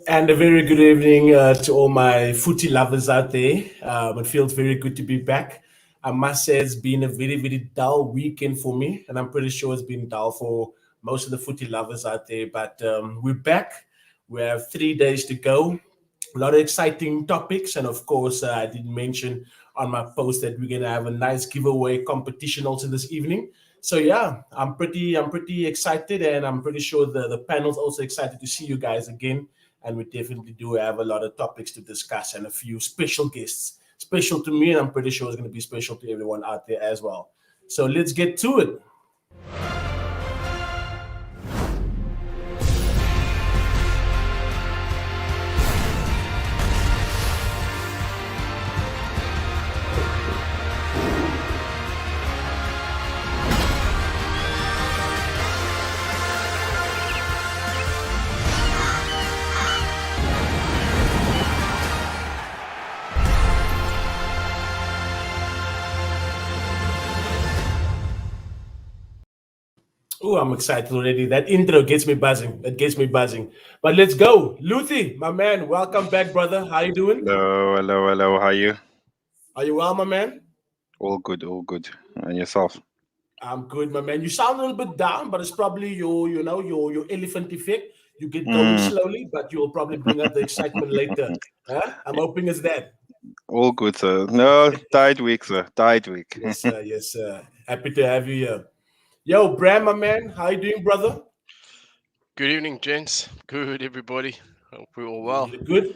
And a very good evening to all my footy lovers out there. It feels very good to be back. I must say it's been a very, very dull weekend for me, and I'm pretty sure it's been dull for most of the footy lovers out there. But we're back. We have 3 days to go. A lot of exciting topics, and of course, I did mention on my post that we're gonna have a nice giveaway competition also this evening. So yeah, I'm pretty excited, and I'm pretty sure the panel's also excited to see you guys again, and we definitely do have a lot of topics to discuss and a few special guests. Special to me, and I'm pretty sure it's going to be special to everyone out there as well. So let's get to it. Oh, I'm excited already. That intro gets me buzzing. That gets me buzzing. But let's go. Luthi, my man, welcome back, brother. How you doing? Hello, hello, hello. How are you? Are you well, my man? All good, all good. And yourself? I'm good, my man. You sound a little bit down, but it's probably your elephant effect. You get going Mm, slowly, but you'll probably bring out the excitement later. Huh? I'm hoping it's that. all good, sir. No, tight week, sir. Tight week. Yes, sir. Yes, sir. Happy to have you here. Yo, Bram, my man, how you doing, brother? Good evening, gents. Good, everybody. Hope we're all well. You good?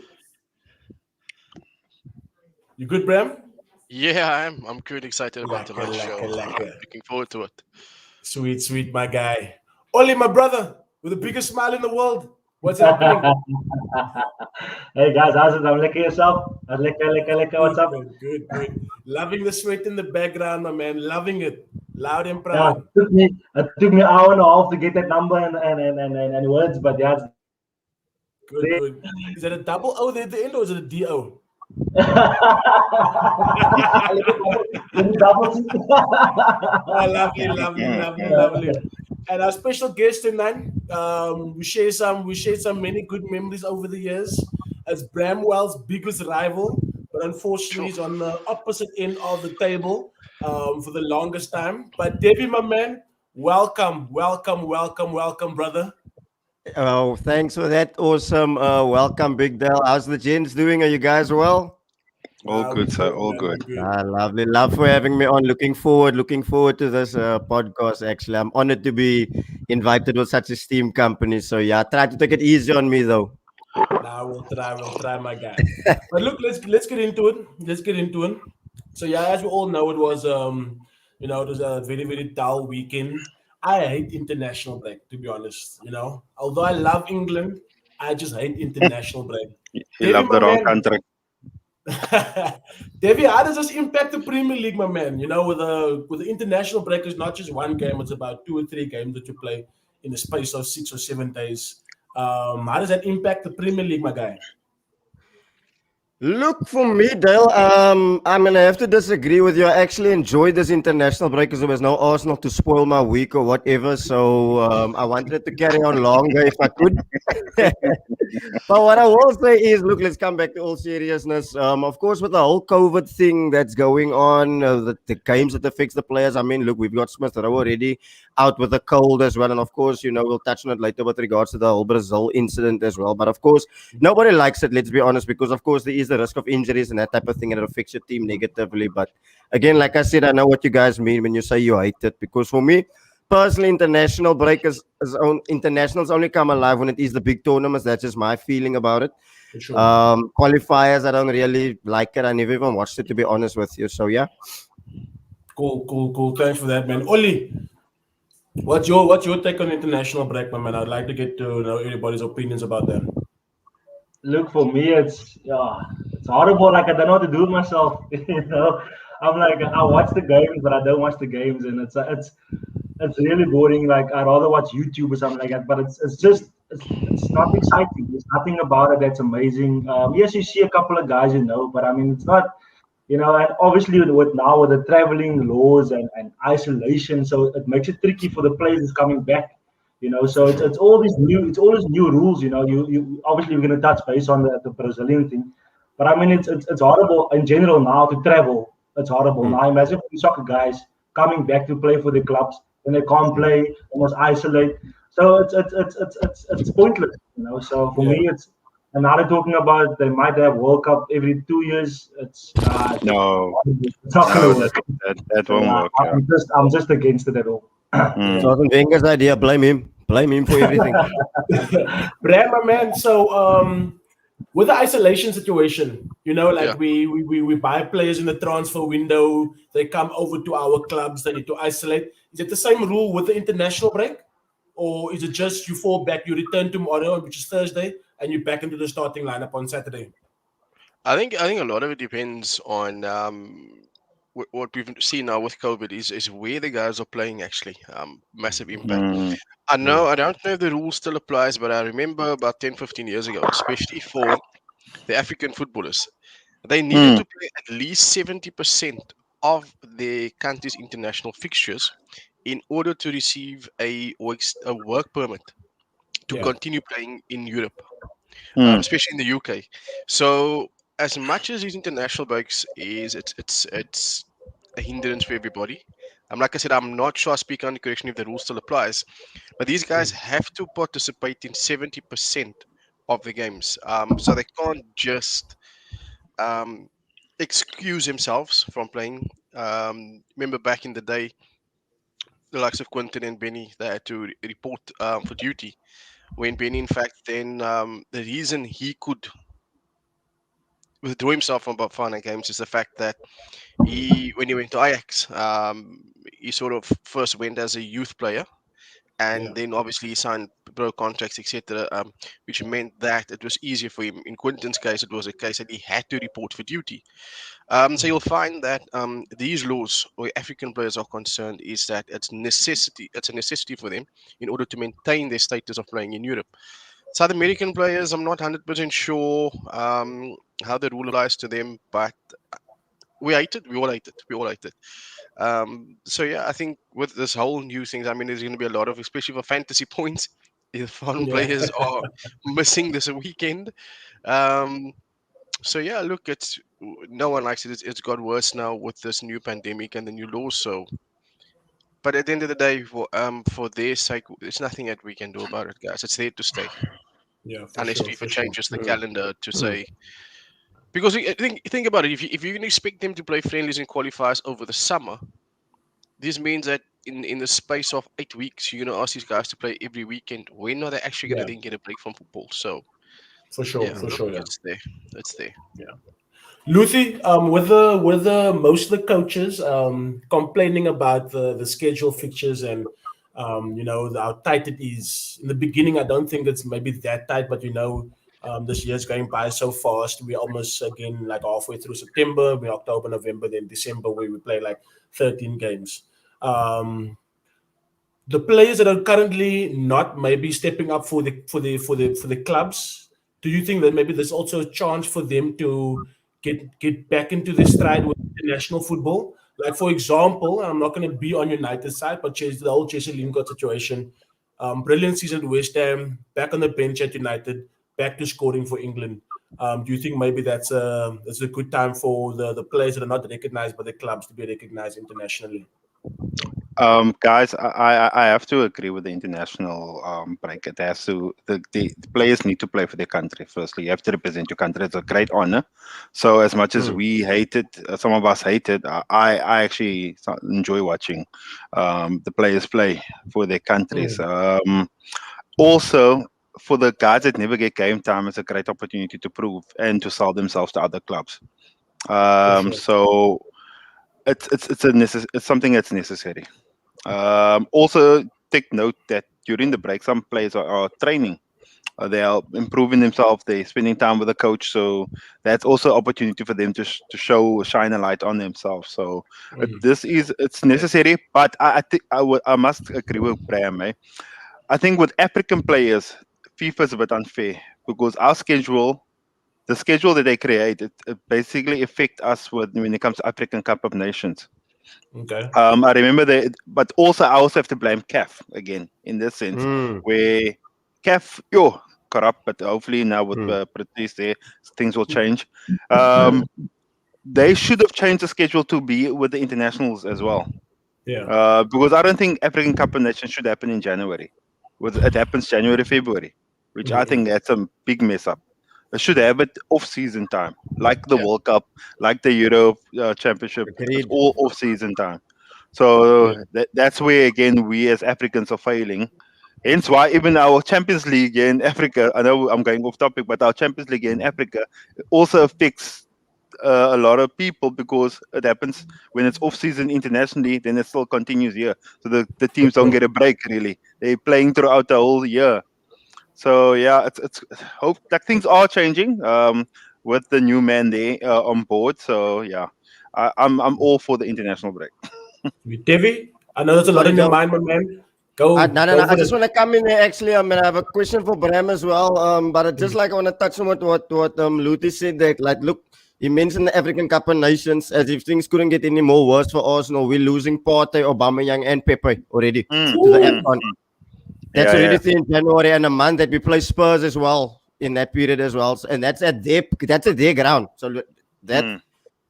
You good, Bram? Yeah, I am. I'm good, excited about Lacquer, tonight's show. lacquer, lacquer. Looking forward to it. Sweet, sweet, my guy. Oli, my brother, with the biggest smile in the world. What's happening? Hey guys, how's it? I'm liking yourself. What's Good, up? man. Good, good. Loving the sweat in the background, my man. Loving it. Loud and Yeah, proud. it took me an hour and a half to get that number and words, but yeah, it's Good, good. Is that a double O there at the end or is it a DO? Let me double check. Oh, lovely, lovely, lovely, lovely. And our special guest tonight, we share some many good memories over the years as Bramwell's biggest rival, but unfortunately Sure. he's on the opposite end of the table for the longest time. But Debbie, my man, welcome, welcome, welcome, welcome, brother. Oh, thanks for that awesome welcome, Big Dell. How's the gents doing? Are you guys well? All We good, sir. good, All man. We good. good. Lovely. Love for having me on. Looking forward to this podcast. Actually, I'm honored to be invited with such esteemed company. So yeah, try to take it easy on me though. Now we'll try, my guy. But look, let's get into it. Let's get into it. So yeah, as we all know, it was a very very dull weekend. I hate international break, to be honest. Although I love England, I just hate international break. You Davy, love my the wrong man. country. Davy, how does this impact the Premier League, my man? With the international break, it's not just one game; it's about 2 or 3 games that you play in the space of 6 or 7 days. How does that impact the Premier League, my guy? Look, for me, Dale, I'm gonna have to disagree with you. I actually enjoyed this international break because there was no Arsenal to spoil my week or whatever. So I wanted it to carry on longer if I could. But what I will say is, look, let's come back to all seriousness. Of course, with the whole COVID thing that's going on, the games that affects the players. I mean, look, we've got Smith Rowe already out with a cold as well, and of course, we'll touch on it later with regards to the whole Brazil incident as well. But of course, nobody likes it. Let's be honest, because of course there is the risk of injuries and that type of thing, and it affects your team negatively. But again, like I said, I know what you guys mean when you say you hate it, because for me personally, international break internationals only come alive when it is the big tournaments. That's just my feeling about it. For sure. Qualifiers, I don't really like it. I never even watched it, to be honest with you. So yeah. Cool, cool, cool. Thanks for that, man. Oli, what's your take on international break, my man? I'd like to get to know everybody's opinions about that. Look, for me, it's horrible. Like I don't know what to do with myself. I'm like I watch the games, but I don't watch the games, and it's really boring. Like I'd rather watch YouTube or something like that. But it's not exciting. There's nothing about it that's amazing. Yes, you see a couple of guys, but I mean, it's not. And obviously with now with the traveling laws and isolation, so it makes it tricky for the players who's coming back. So it's all these new rules. You obviously we're gonna touch base on the Brazilian thing, but I mean it's horrible in general now to travel. It's horrible now. Imagine for the soccer guys coming back to play for the clubs and they can't play, they must isolate. So it's pointless. So for me it's. And now they're talking about they might have World Cup every 2 years. It's No, it's not gonna work. that So, won't work. Yeah. I'm just against it at all. It's not Wenger's idea. Blame him for everything. Brad, my man. So, with the isolation situation, we buy players in the transfer window. They come over to our clubs. They need to isolate. Is it the same rule with the international break, or is it just you fall back, you return tomorrow, which is Thursday, and you're back into the starting lineup on Saturday? I think a lot of it depends on what we've seen now with COVID is where the guys are playing actually. Massive impact. I don't know if the rule still applies, but I remember about 10, 15 years ago, especially for the African footballers, they needed to play at least 70% of their country's international fixtures in order to receive a work permit to continue playing in Europe, especially in the UK. So as much as these international breaks it's a hindrance for everybody. Like I said, I'm not sure. I speak under correction if the rule still applies, but these guys have to participate in 70% of the games. So they can't just excuse themselves from playing. Remember back in the day, the likes of Quinton and Benny, they had to report for duty. When Benny, in fact, then the reason he could withdraw himself from Bafana games is the fact that when he went to Ajax, he sort of first went as a youth player, and then obviously he signed pro contracts, etc., which meant that it was easier for him. In Quinton's case, it was a case that he had to report for duty. So you'll find that these laws, where African players are concerned, is that it's necessity. It's a necessity for them in order to maintain their status of playing in Europe. South American players, I'm not 100% sure how the rule applies to them, but we hate it. We all hate it. We all hate it. So yeah, I think with this whole new thing, I mean, there's going to be a lot of, especially for fantasy points, if foreign players are missing this weekend. So yeah, look, it's no one likes it. It's got worse now with this new pandemic and the new laws. So, but at the end of the day, for their sake, there's nothing that we can do about it, guys. It's there to stay. Yeah, Unless FIFA changes the calendar to say, because think about it, if you can expect them to play friendlies and qualifiers over the summer, this means that in the space of 8 weeks, you're going to ask these guys to play every weekend. When are they actually going to then get a break from football? So, for sure, it's there. It's there. Yeah. Lucy, with the most of the coaches complaining about the schedule fixtures and how tight it is. In the beginning, I don't think it's maybe that tight, but this year's going by so fast. We're almost again like halfway through September. We're October, November, then December, where we play like 13 games. The players that are currently not maybe stepping up for the clubs. Do you think that maybe there's also a chance for them to get back into the stride with international football? Like, for example, I'm not going to be on United side, but the whole Jesse Lingard situation. Brilliant season at West Ham, back on the bench at United, back to scoring for England. Do you think maybe that's a good time for the players that are not recognized by the clubs to be recognized internationally? Guys, I have to agree with the international break. It has to the players need to play for their country. Firstly, you have to represent your country. It's a great honor. So as much as we hate it, some of us hate it, I actually enjoy watching the players play for their countries. Also, for the guys that never get game time, it's a great opportunity to prove and to sell themselves to other clubs. So it's something that's necessary. Also, take note that during the break, some players are training. They are improving themselves. They're spending time with the coach. So that's also an opportunity for them to shine a light on themselves. So it's necessary. But I think I must agree with Graham. I think with African players, FIFA is a bit unfair because our schedule, the schedule that they create, it basically affects us when it comes to African Cup of Nations. Okay. I remember that, but also I also have to blame CAF again in this sense, Mm. where CAF, corrupt, but hopefully now with Mm. Patrice there, things will change. Um, they should have changed the schedule to be with the internationals as well. Yeah. Because I don't think African Cup of Nations should happen in January. It happens January, February, which I think that's a big mess up. They should have it off-season time, like the Yeah. World Cup, like the Euro Championship. It's Agreed. all off-season time. So that's where again we as Africans are failing. Hence why even our Champions League in Africa, I know I'm going off topic, but our Champions League in Africa also affects a lot of people because it happens when it's off season internationally, then it still continues here. So the teams don't get a break really. They're playing throughout the whole year. So yeah, it's hope that things are changing with the new man there on board. So yeah, I'm all for the international break. Devi, I know there's a lot Sorry, in your Joe. mind, my man. Go, No. go I for just it. want to come in there. Actually, I mean, I have a question for Bram as well. But I just like I want to touch on what Luthi said. That look, he mentioned the African Cup of Nations as if things couldn't get any more worse for Arsenal. We're losing Partey, Aubameyang, and Pepe already Mm, to the mm, AFCON. mm. That's Yeah, already yeah. in January and a month that we play Spurs as well in that period as well. And that's at their ground. So that Mm.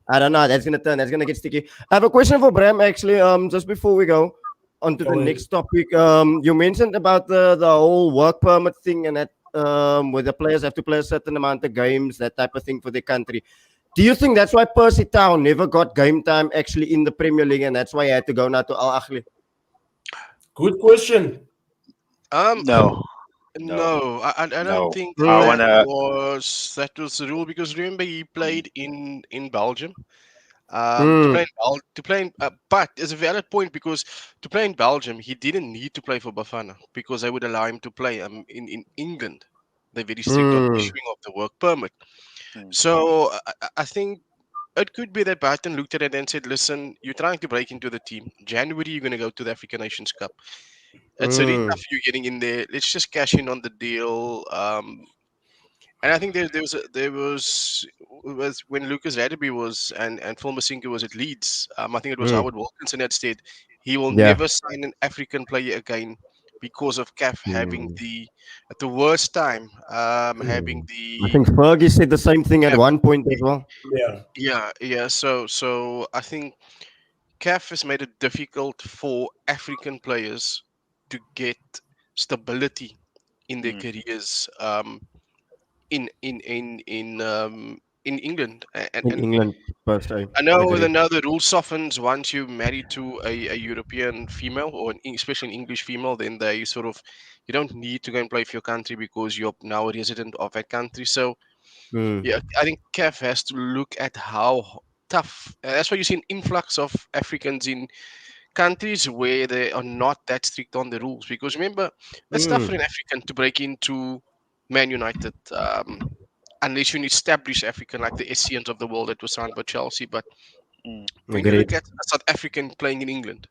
I don't know. That's gonna get sticky. I have a question for Bram actually. Just before we go on to the Go ahead. next topic. You mentioned about the whole work permit thing and that where the players have to play a certain amount of games, that type of thing for their country. Do you think that's why Percy Town never got game time actually in the Premier League, and that's why he had to go now to Al Ahly? Good question. No, No, I don't no. think I Mm. wanna. that was the rule because remember he played in Belgium. Mm. But it's a valid point because to play in Belgium, he didn't need to play for Bafana because they would allow him to play. In England, they're very strict on Mm. issuing of the work permit. Mm. So I think it could be that Barton looked at it and said, "Listen, you're trying to break into the team. January, you're going to go to the African Nations Cup. It's already Mm. tough you getting in there. Let's just cash in on the deal." And I think there was when Lucas Radeby was and Phil Masinga was at Leeds. I think it was Mm. Howard Wilkinson had said he will Yeah. never sign an African player again because of CAF having Mm. at the worst time having Mm. I the think Fergie said the same thing at CAF. one point as well. Yeah. Yeah. So I think CAF has made it difficult for African players to get stability in their Mm. careers. In England. In And England, per se. I know Agreed. now the rule softens once you're married to a European female or especially an English female, then they sort of you don't need to go and play for your country because you're now a resident of that country. So Mm. yeah, I think CAF has to look at how tough. That's why you see an influx of Africans in countries where they are not that strict on the rules. Because remember, it's tough for Mm. an African to break into Man United. Unless you're an established African like the Essens of the world that was signed by Chelsea. But Mm. when you look Agreed. at a South African playing in England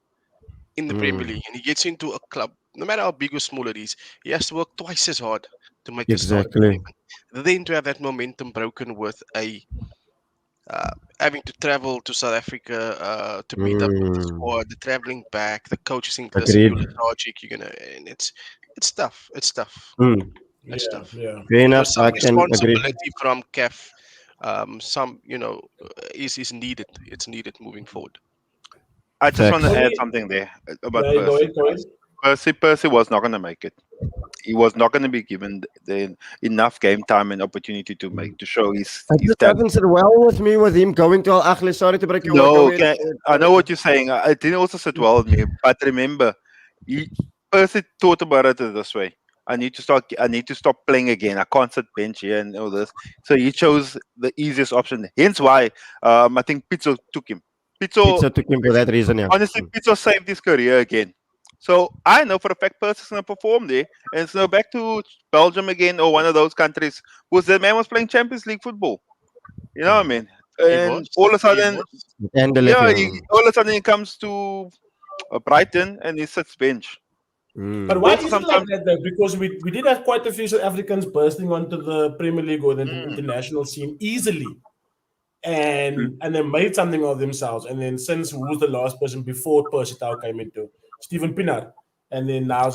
in the Premier Mm. League and he gets into a club, no matter how big or small it is, he has to work twice as hard to make the starting Exactly. 11. Then to have that momentum broken with having to travel to South Africa to meet up with the Mm. squad, the traveling back, the coaches think, listen, Agreed. you're lethargic, you're gonna, and it's tough. It's tough. Mm. It's Yeah. tough. Yeah. Fair So enough. some I can agree. responsibility from CAF, some is needed. It's needed moving forward. I just want Facts. to add Only, something there about yeah, go Percy. ahead, go ahead. Percy was not going to make it. He was not going to be given the enough game time and opportunity to show It his just talent. doesn't sit well with me with him going to Al Ahly. Sorry to break your word. Go No, ahead. I know what you're saying. It didn't also sit well with me. But remember, he Percy thought about it this way. I need to start. I need to stop playing again. I can't sit bench here and all this. So he chose the easiest option. Hence why I think Pizzo took him. Pizzo, Pizza took him for that reason, yeah. honestly, Pizzo saved his career again. So I know for a fact Percy's going to perform there. And so back to Belgium again or one of those countries because the man was playing Champions League football. You know what I mean? He And was. all of a He sudden, was. And the yeah, left, all of a sudden he comes to Brighton and he sits bench. But Mm. why Also is it like sometimes, that though? Because we did have quite a few South Africans bursting onto the Premier League or the mm, international scene easily. and they made something of themselves. And then since who was the last person before Percy Tau came into? Stephen Pinard. And then now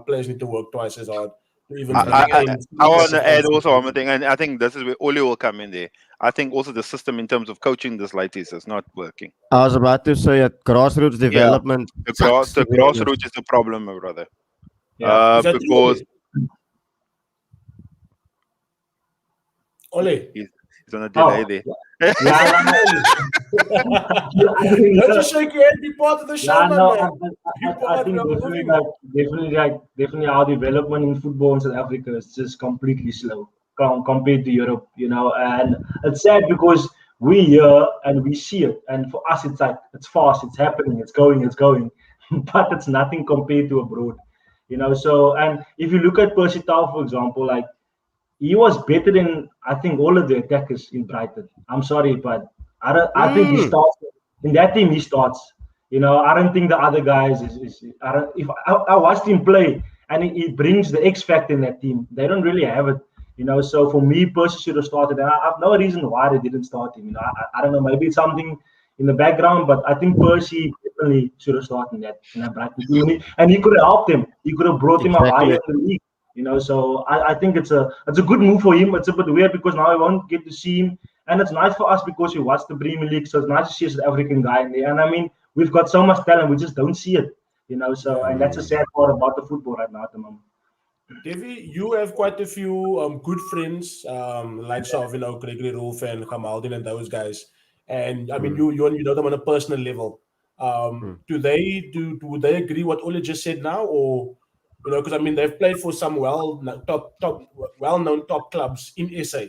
players need to work twice as hard to even maintain. I want to add also one more thing, and I think this is where Oli will come in there. I think also the system in terms of coaching this ladies is not working. I was about to say that grassroots development. The grassroots is the problem, my brother. Is that Because Ole. he's on a delay there. Don't just shake your head, be part of the show, Yeah, no, man. I think definitely our development in football in South Africa is just completely slow compared to Europe, and it's sad because we here and we see it, and for us it's like it's fast, it's happening, it's going, but it's nothing compared to abroad, So, and if you look at Percy Tau, for example, like he was better than I think all of the attackers in Brighton. I'm sorry, but I think he starts in that team. He starts. I don't think the other guys if I watched him play and he brings the X factor in that team. They don't really have it. So for me, Percy should have started, and I have no reason why they didn't start him. I don't know. Maybe it's something in the background, but I think Percy definitely should have started in that Brighton team, and he could have helped him. He could have brought him up higher in the league. So I think it's a good move for him. It's a bit weird because now we won't get to see him, and it's nice for us because we watch the Premier League. So it's nice to see a South African guy in there. And I mean, we've got so much talent, we just don't see it. So and that's a sad part about the football right now at the moment. Davy, you have quite a few good friends, like Gregory Rolf and Kamaldin and those guys. And I mean, you know them on a personal level. Would they agree what Ole just said now, or? Because I mean they've played for some well-known top clubs in SA.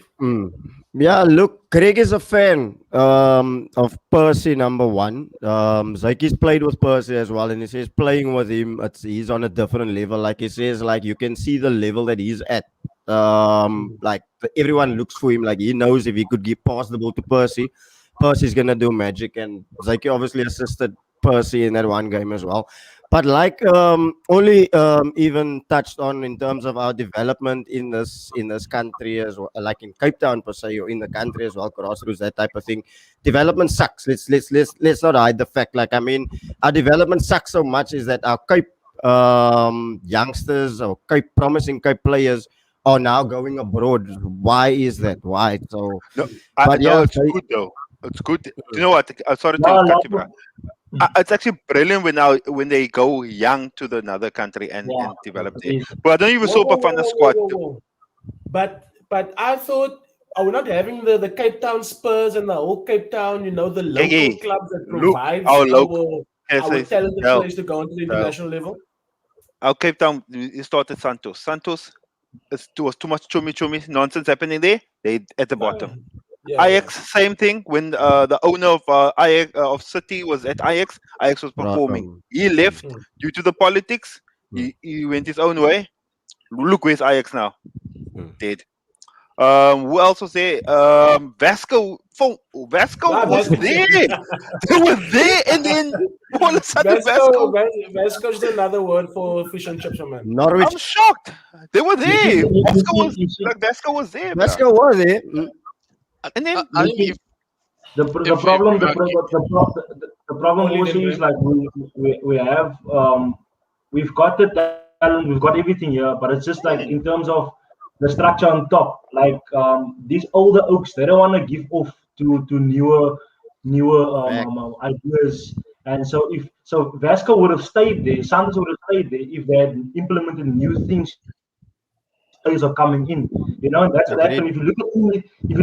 Yeah, look, Craig is a fan of Percy, number one. Zyke's played with Percy as well, and he says playing with him, he's on a different level. Like he says, like you can see the level that he's at. Like everyone looks for him. Like he knows if he could give pass the ball to Percy, Percy's gonna do magic. And Zyke obviously assisted Percy in that one game as well. But like Oli even touched on in terms of our development in this country as well, like in Cape Town per se, or in the country as well, grassroots, that type of thing. Development sucks. Let's not hide the fact. Like I mean, our development sucks so much is that our Cape youngsters or promising Cape players are now going abroad. Why is that? Why? So, it's good though. It's good. You know what? I'm sorry to cut you, bro. It's actually brilliant when they go young to another country and develop there. But I don't even super fun the squad. But I thought, are we not having the Cape Town Spurs and the whole Cape Town, the local clubs that provide our talented players to go into the international level? Our Cape Town, it started Santos. Santos, it was too much chummy nonsense happening there. They at the bottom. Ajax, same thing. When the owner of Ajax of City was at Ajax was performing. He left due to the politics. He went his own way. Look where's Ajax now. Dead. Who else was there? Vasco was there. They were there, and then all of a sudden Vasco's another word for fish and chips, man. Norwich. I'm shocked. They were there. Vasco was there. Vasco was there. And then the problem also is like we have we've got the talent, we've got everything here, but it's just like in terms of the structure on top, like these older oaks, they don't want to give off to newer ideas. And so if Vasco would have stayed there, Santos would have stayed there if they had implemented new things. Players are coming in, and that's what happened. If you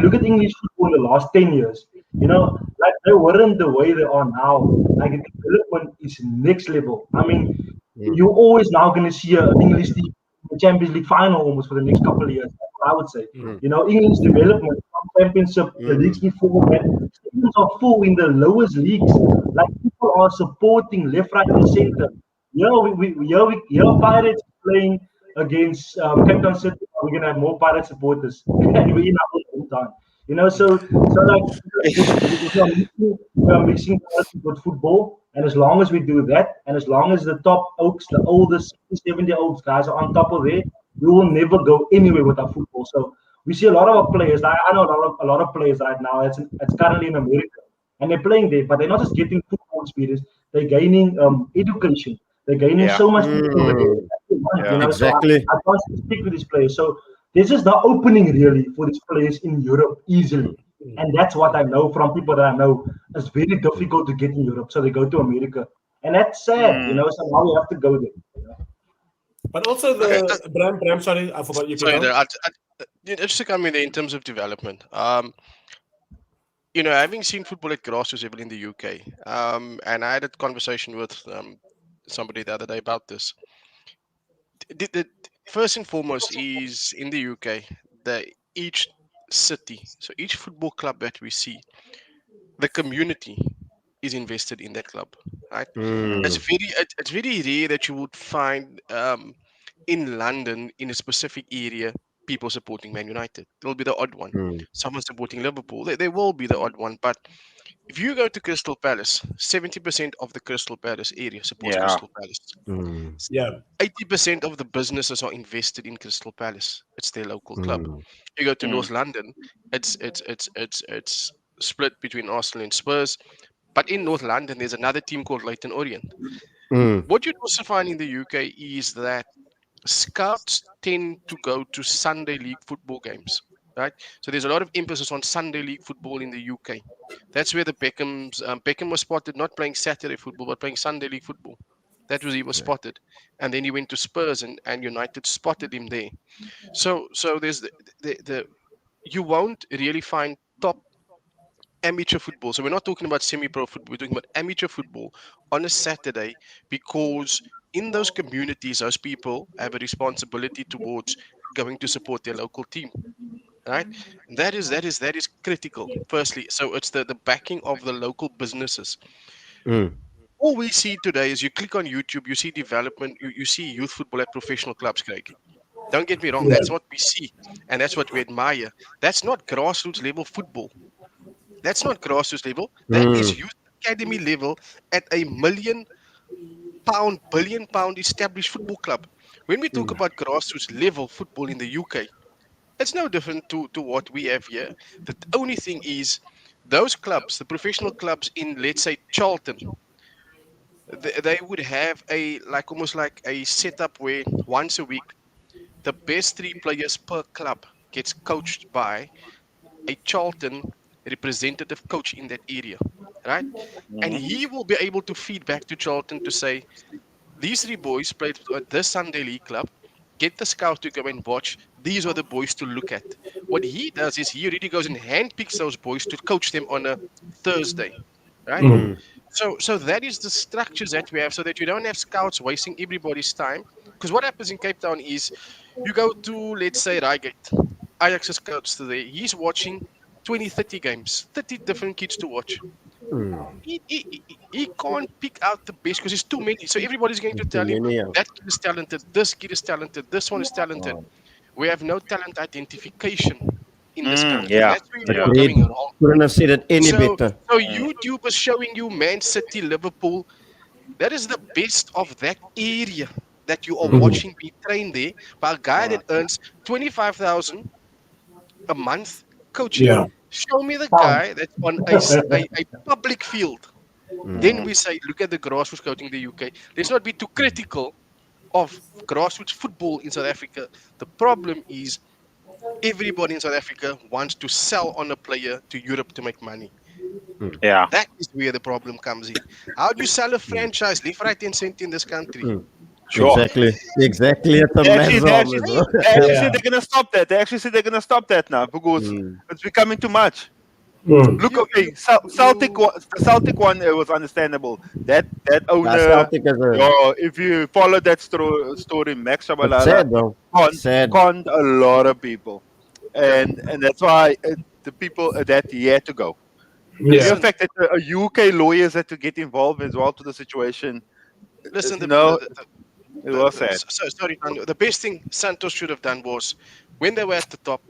look at English football in the last 10 years, like they weren't the way they are now. Like the development is next level. I mean, you're always now going to see an English team in the Champions League final almost for the next couple of years. I would say, English development, championship, the leagues before that, teams are full in the lowest leagues. Like people are supporting left, right, and center. We Pirates playing against Cape Town City. We're gonna have more Pirate supporters. We're in our own time. So like we are mixing with football, and as long as we do that, and as long as the top oaks, the oldest 70-year-old guys are on top of it, we will never go anywhere with our football. So We see a lot of our players. I know a lot of players right now. It's currently in America, and they're playing there, but they're not just getting football experience. They're gaining education. They're gaining Yeah. so much over there. Yeah. You know, so Exactly. I can't speak with these players. So there's just the opening really for these players in Europe easily. And that's what I know from people that I know. It's very difficult to get in Europe, so they go to America, and that's sad. You Mm. know, so now we have to go there. You know? But also Okay, the Bram, sorry, I forgot you can sorry, go. just to come in there in terms of development. Having seen football at grassroots level in the UK, and I had a conversation with somebody the other day about this. The first and foremost is in the UK that each city, so each football club that we see, the community is invested in that club, right? It's Mm. very rare that you would find in London in a specific area people supporting Man United. There'll be the odd one. Mm. Someone supporting Liverpool. There will be the odd one, but if you go to Crystal Palace, 70% of the Crystal Palace area supports Yeah. Crystal Palace. Mm. Yeah. 80% of the businesses are invested in Crystal Palace. It's their local club. Mm. You go to Mm. North London, it's split between Arsenal and Spurs. But in North London, there's another team called Leyton Orient. Mm. What you'd also find in the UK is that scouts tend to go to Sunday league football games, right? So there's a lot of emphasis on Sunday league football in the UK. That's where the Beckham was spotted not playing Saturday football but playing Sunday league football. That was he was spotted, and then he went to Spurs and United spotted him there. So there's the you won't really find top amateur football. So we're not talking about semi-pro football. We're talking about amateur football on a Saturday because in those communities, those people have a responsibility towards going to support their local team, right? And that is critical. Firstly, so it's the backing of the local businesses. Mm. All we see today is you click on YouTube, you see development, you see youth football at professional clubs, Craig. Don't get me wrong, Yeah. that's what we see and that's what we admire. That's not grassroots level football. That's not grassroots level. That is Mm. youth academy level at a billion pound established football club. When we talk about grassroots level football in the UK, it's no different to what we have here. The only thing is those clubs, the professional clubs in, let's say, Charlton, they would have almost like a setup where once a week the best 3 players per club gets coached by a Charlton representative coach in that area, right? And he will be able to feed back to Charlton to say, these 3 boys played at this Sunday League club. Get the scouts to go and watch. These are the boys to look at. What he does is he really goes and handpicks those boys to coach them on a Thursday, right? Mm. So that is the structures that we have, so that you don't have scouts wasting everybody's time. Because what happens in Cape Town is you go to, let's say, Reigate. Ajax's scouts today. He's watching 20, 30 games, 30 different kids to watch. Mm. He can't pick out the best because there's too many. So everybody's going to Too tell him many, yeah. that kid is talented, this kid is talented, this one is talented. We have no talent identification in this country. Yeah. That's where we are Agreed. going wrong. Couldn't have said it any So, better. so YouTube is showing you Man City, Liverpool. That is the best of that area that you are watching be trained there by a guy that earns 25,000 a month coaching. Yeah. Show me the guy that's on a public field. Then we say, look at the grassroots coaching in the UK. Let's not be too critical of grassroots football in South Africa. The problem is everybody in South Africa wants to sell on a player to Europe to make money. Yeah. That is where the problem comes in. How do you sell a franchise left, right, and center in this country? Sure. Exactly. Exactly. It's a They actually, mess they of actually, it, they bro. actually Yeah. said they're gonna stop that. They actually said they're gonna stop that now because it's becoming too much. Mm. Look, okay, the Celtic one, it was understandable. That owner, Celtic is a if you follow that story, Max it's Shabalala sad, bro. Sad. conned a lot of people, and that's why the people that he had to go. The Yeah. fact that UK lawyers had to get involved as well to the situation, Listen, it was sad. sorry, Tando. The best thing Santos should have done was, when they were at the top,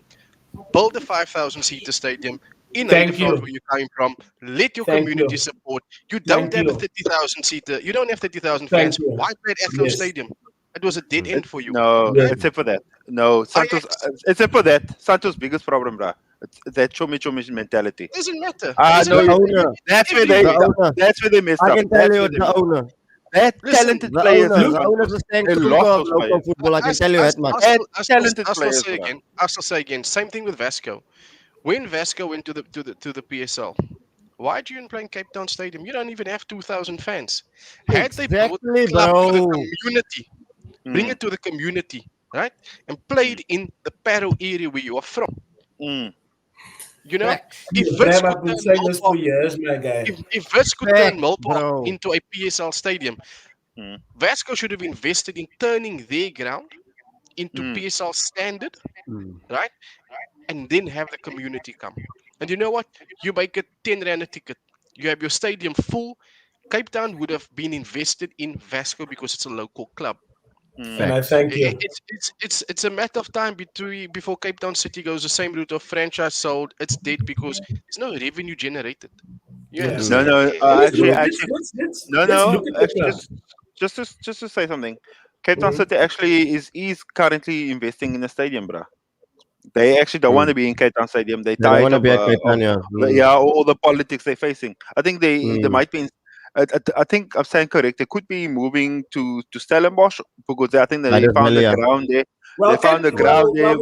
build a 5,000-seater stadium in Thank Heideveld, you. where you're coming from. Let your Thank community you. support. You Thank don't have a you. 30,000-seater. You don't have 30,000 Thank fans. you. Why play at Athlone Yes. Stadium? It was a dead end for you. No, Yeah. except for that. No, Santos. Ajax. Except for that, Santos' biggest problem, bruh. It's that chomi mentality. Doesn't matter. No, The owner. that's where The owner. That's where they messed I up. can tell That's you, where they the messed up. owner. That Listen, talented The players. owner. in The owner is Santos, the Stank they Kruger lost of those local players. football. I can tell you that much. Talented players, say bruh. again. I still say again. Same thing with Vasco. When Vasco went to the PSL, why are you in playing Cape Town Stadium? You don't even have 2,000 fans. Had they brought Exactly, the club to the bro. community, bring it to the community, right, and played in the Paro area where you are from. Mm. You know, Facts. if Wits Graham, could I've been turn saying this for Milpark, years, my guy. if Wits could turn Facts, Milpark bro. into a PSL stadium, Mm. Vasco should have invested in turning their ground into Mm. PSL standard, Mm. right? And then have the community come. And you know what? You make it 10 rand a ticket. You have your stadium full. Cape Town would have been invested in Vasco because it's a local club. Mm. And I Facts. thank you. It's a matter of time before Cape Town City goes the same route of franchise sold. It's dead because there's no revenue generated. You Yeah. understand? No, Let's, actually, let's look at the actually, club. just to say something. Cape Town Mhm. City actually is currently investing in a stadium, bruh. They actually don't want to be in Cape Town Stadium. They're They don't tired want to be at Cape of Town, yeah. all the politics they're facing. I think they Mm. might be. I think I'm saying correct. They could be moving to Stellenbosch because I think That they is found the Melia. ground there. Well, They found the well, ground there.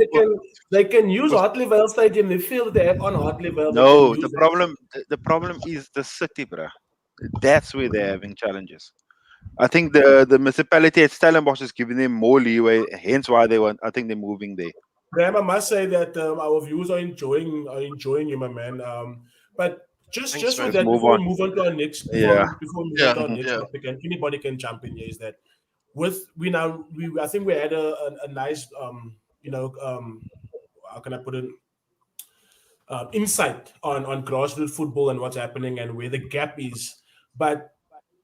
they can use Hartley Vale Stadium. They feel that they have on Hartley Vale. They can No, use the that. problem the problem is the city, bruh. That's where they're having challenges. I think the municipality at Stellenbosch is giving them more leeway, hence why they want. I think they're moving there. Graham, I must say that our viewers are enjoying you, my man. But Thanks, just with man. Let's that, move before on. we move on to our next Yeah. before we move on Yeah, to our next yeah. topic, and anybody can jump in here, is that we I think we had a nice how can I put it, insight on grassroots football and what's happening and where the gap is. But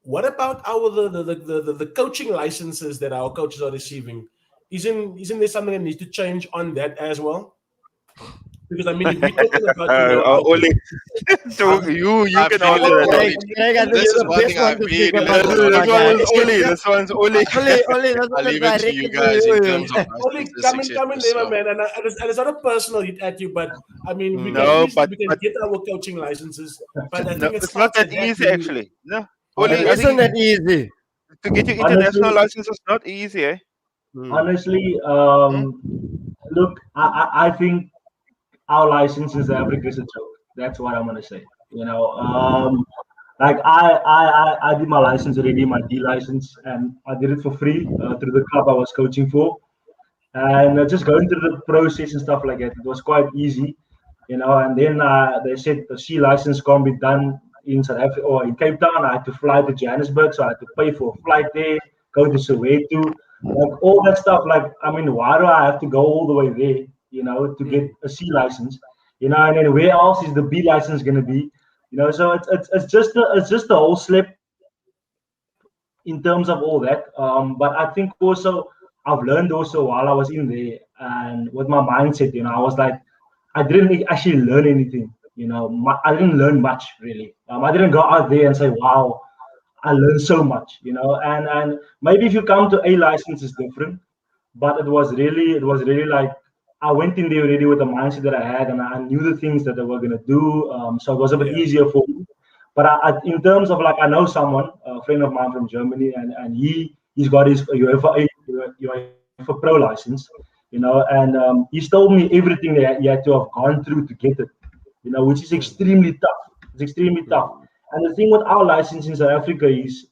what about our the coaching licenses that our coaches are receiving? Isn't there something that needs to change on that as well? Because I mean, if we're talking about Oli, so how- you I can feel answer that it, one. Greg, Oli. Greg, I think This you're is the one best thing I one to speak really about love this, about my This guy. one is Oli. This one's Oli. That's I'll what leave it to you directed guys to in you. terms of Only licenses, come in etc. there, my So, man. And it's not a personal hit at you, but I mean, we can Mm. No, easily but we can get our coaching licenses, but I no, think it it's not starts that with that. easy actually. No, It Oli, I isn't think that easy. to get your international Honestly, license is not easy, eh? Mm. honestly, Hmm? look, I think our license in South Africa is a joke. That's what I'm gonna say. Like I did my license already, my D license, and I did it for free through the club I was coaching for. And just going through the process and stuff like that, it was quite easy, And then they said the C license can't be done in South Africa or in Cape Town. I had to fly to Johannesburg, so I had to pay for a flight there, go to Soweto, like all that stuff. Like, I mean, why do I have to go all the way there, to get a C license, And then where else is the B license going to be, So it's just a whole slip in terms of all that. But I think also I've learned also while I was in there and with my mindset, I was like, I didn't actually learn anything. I didn't learn much really. I didn't go out there and say, "Wow, I learned so much." And maybe if you come to a license, it's different. But it was really like I went in there already with the mindset that I had, and I knew the things that they were gonna do. So it was a bit Yeah. easier for me. But in terms of like, I know someone, a friend of mine from Germany, and he's got his UEFA Pro license, and he's told me everything that he had to have gone through to get it, which is extremely tough. It's extremely tough. And the thing with our license in South Africa is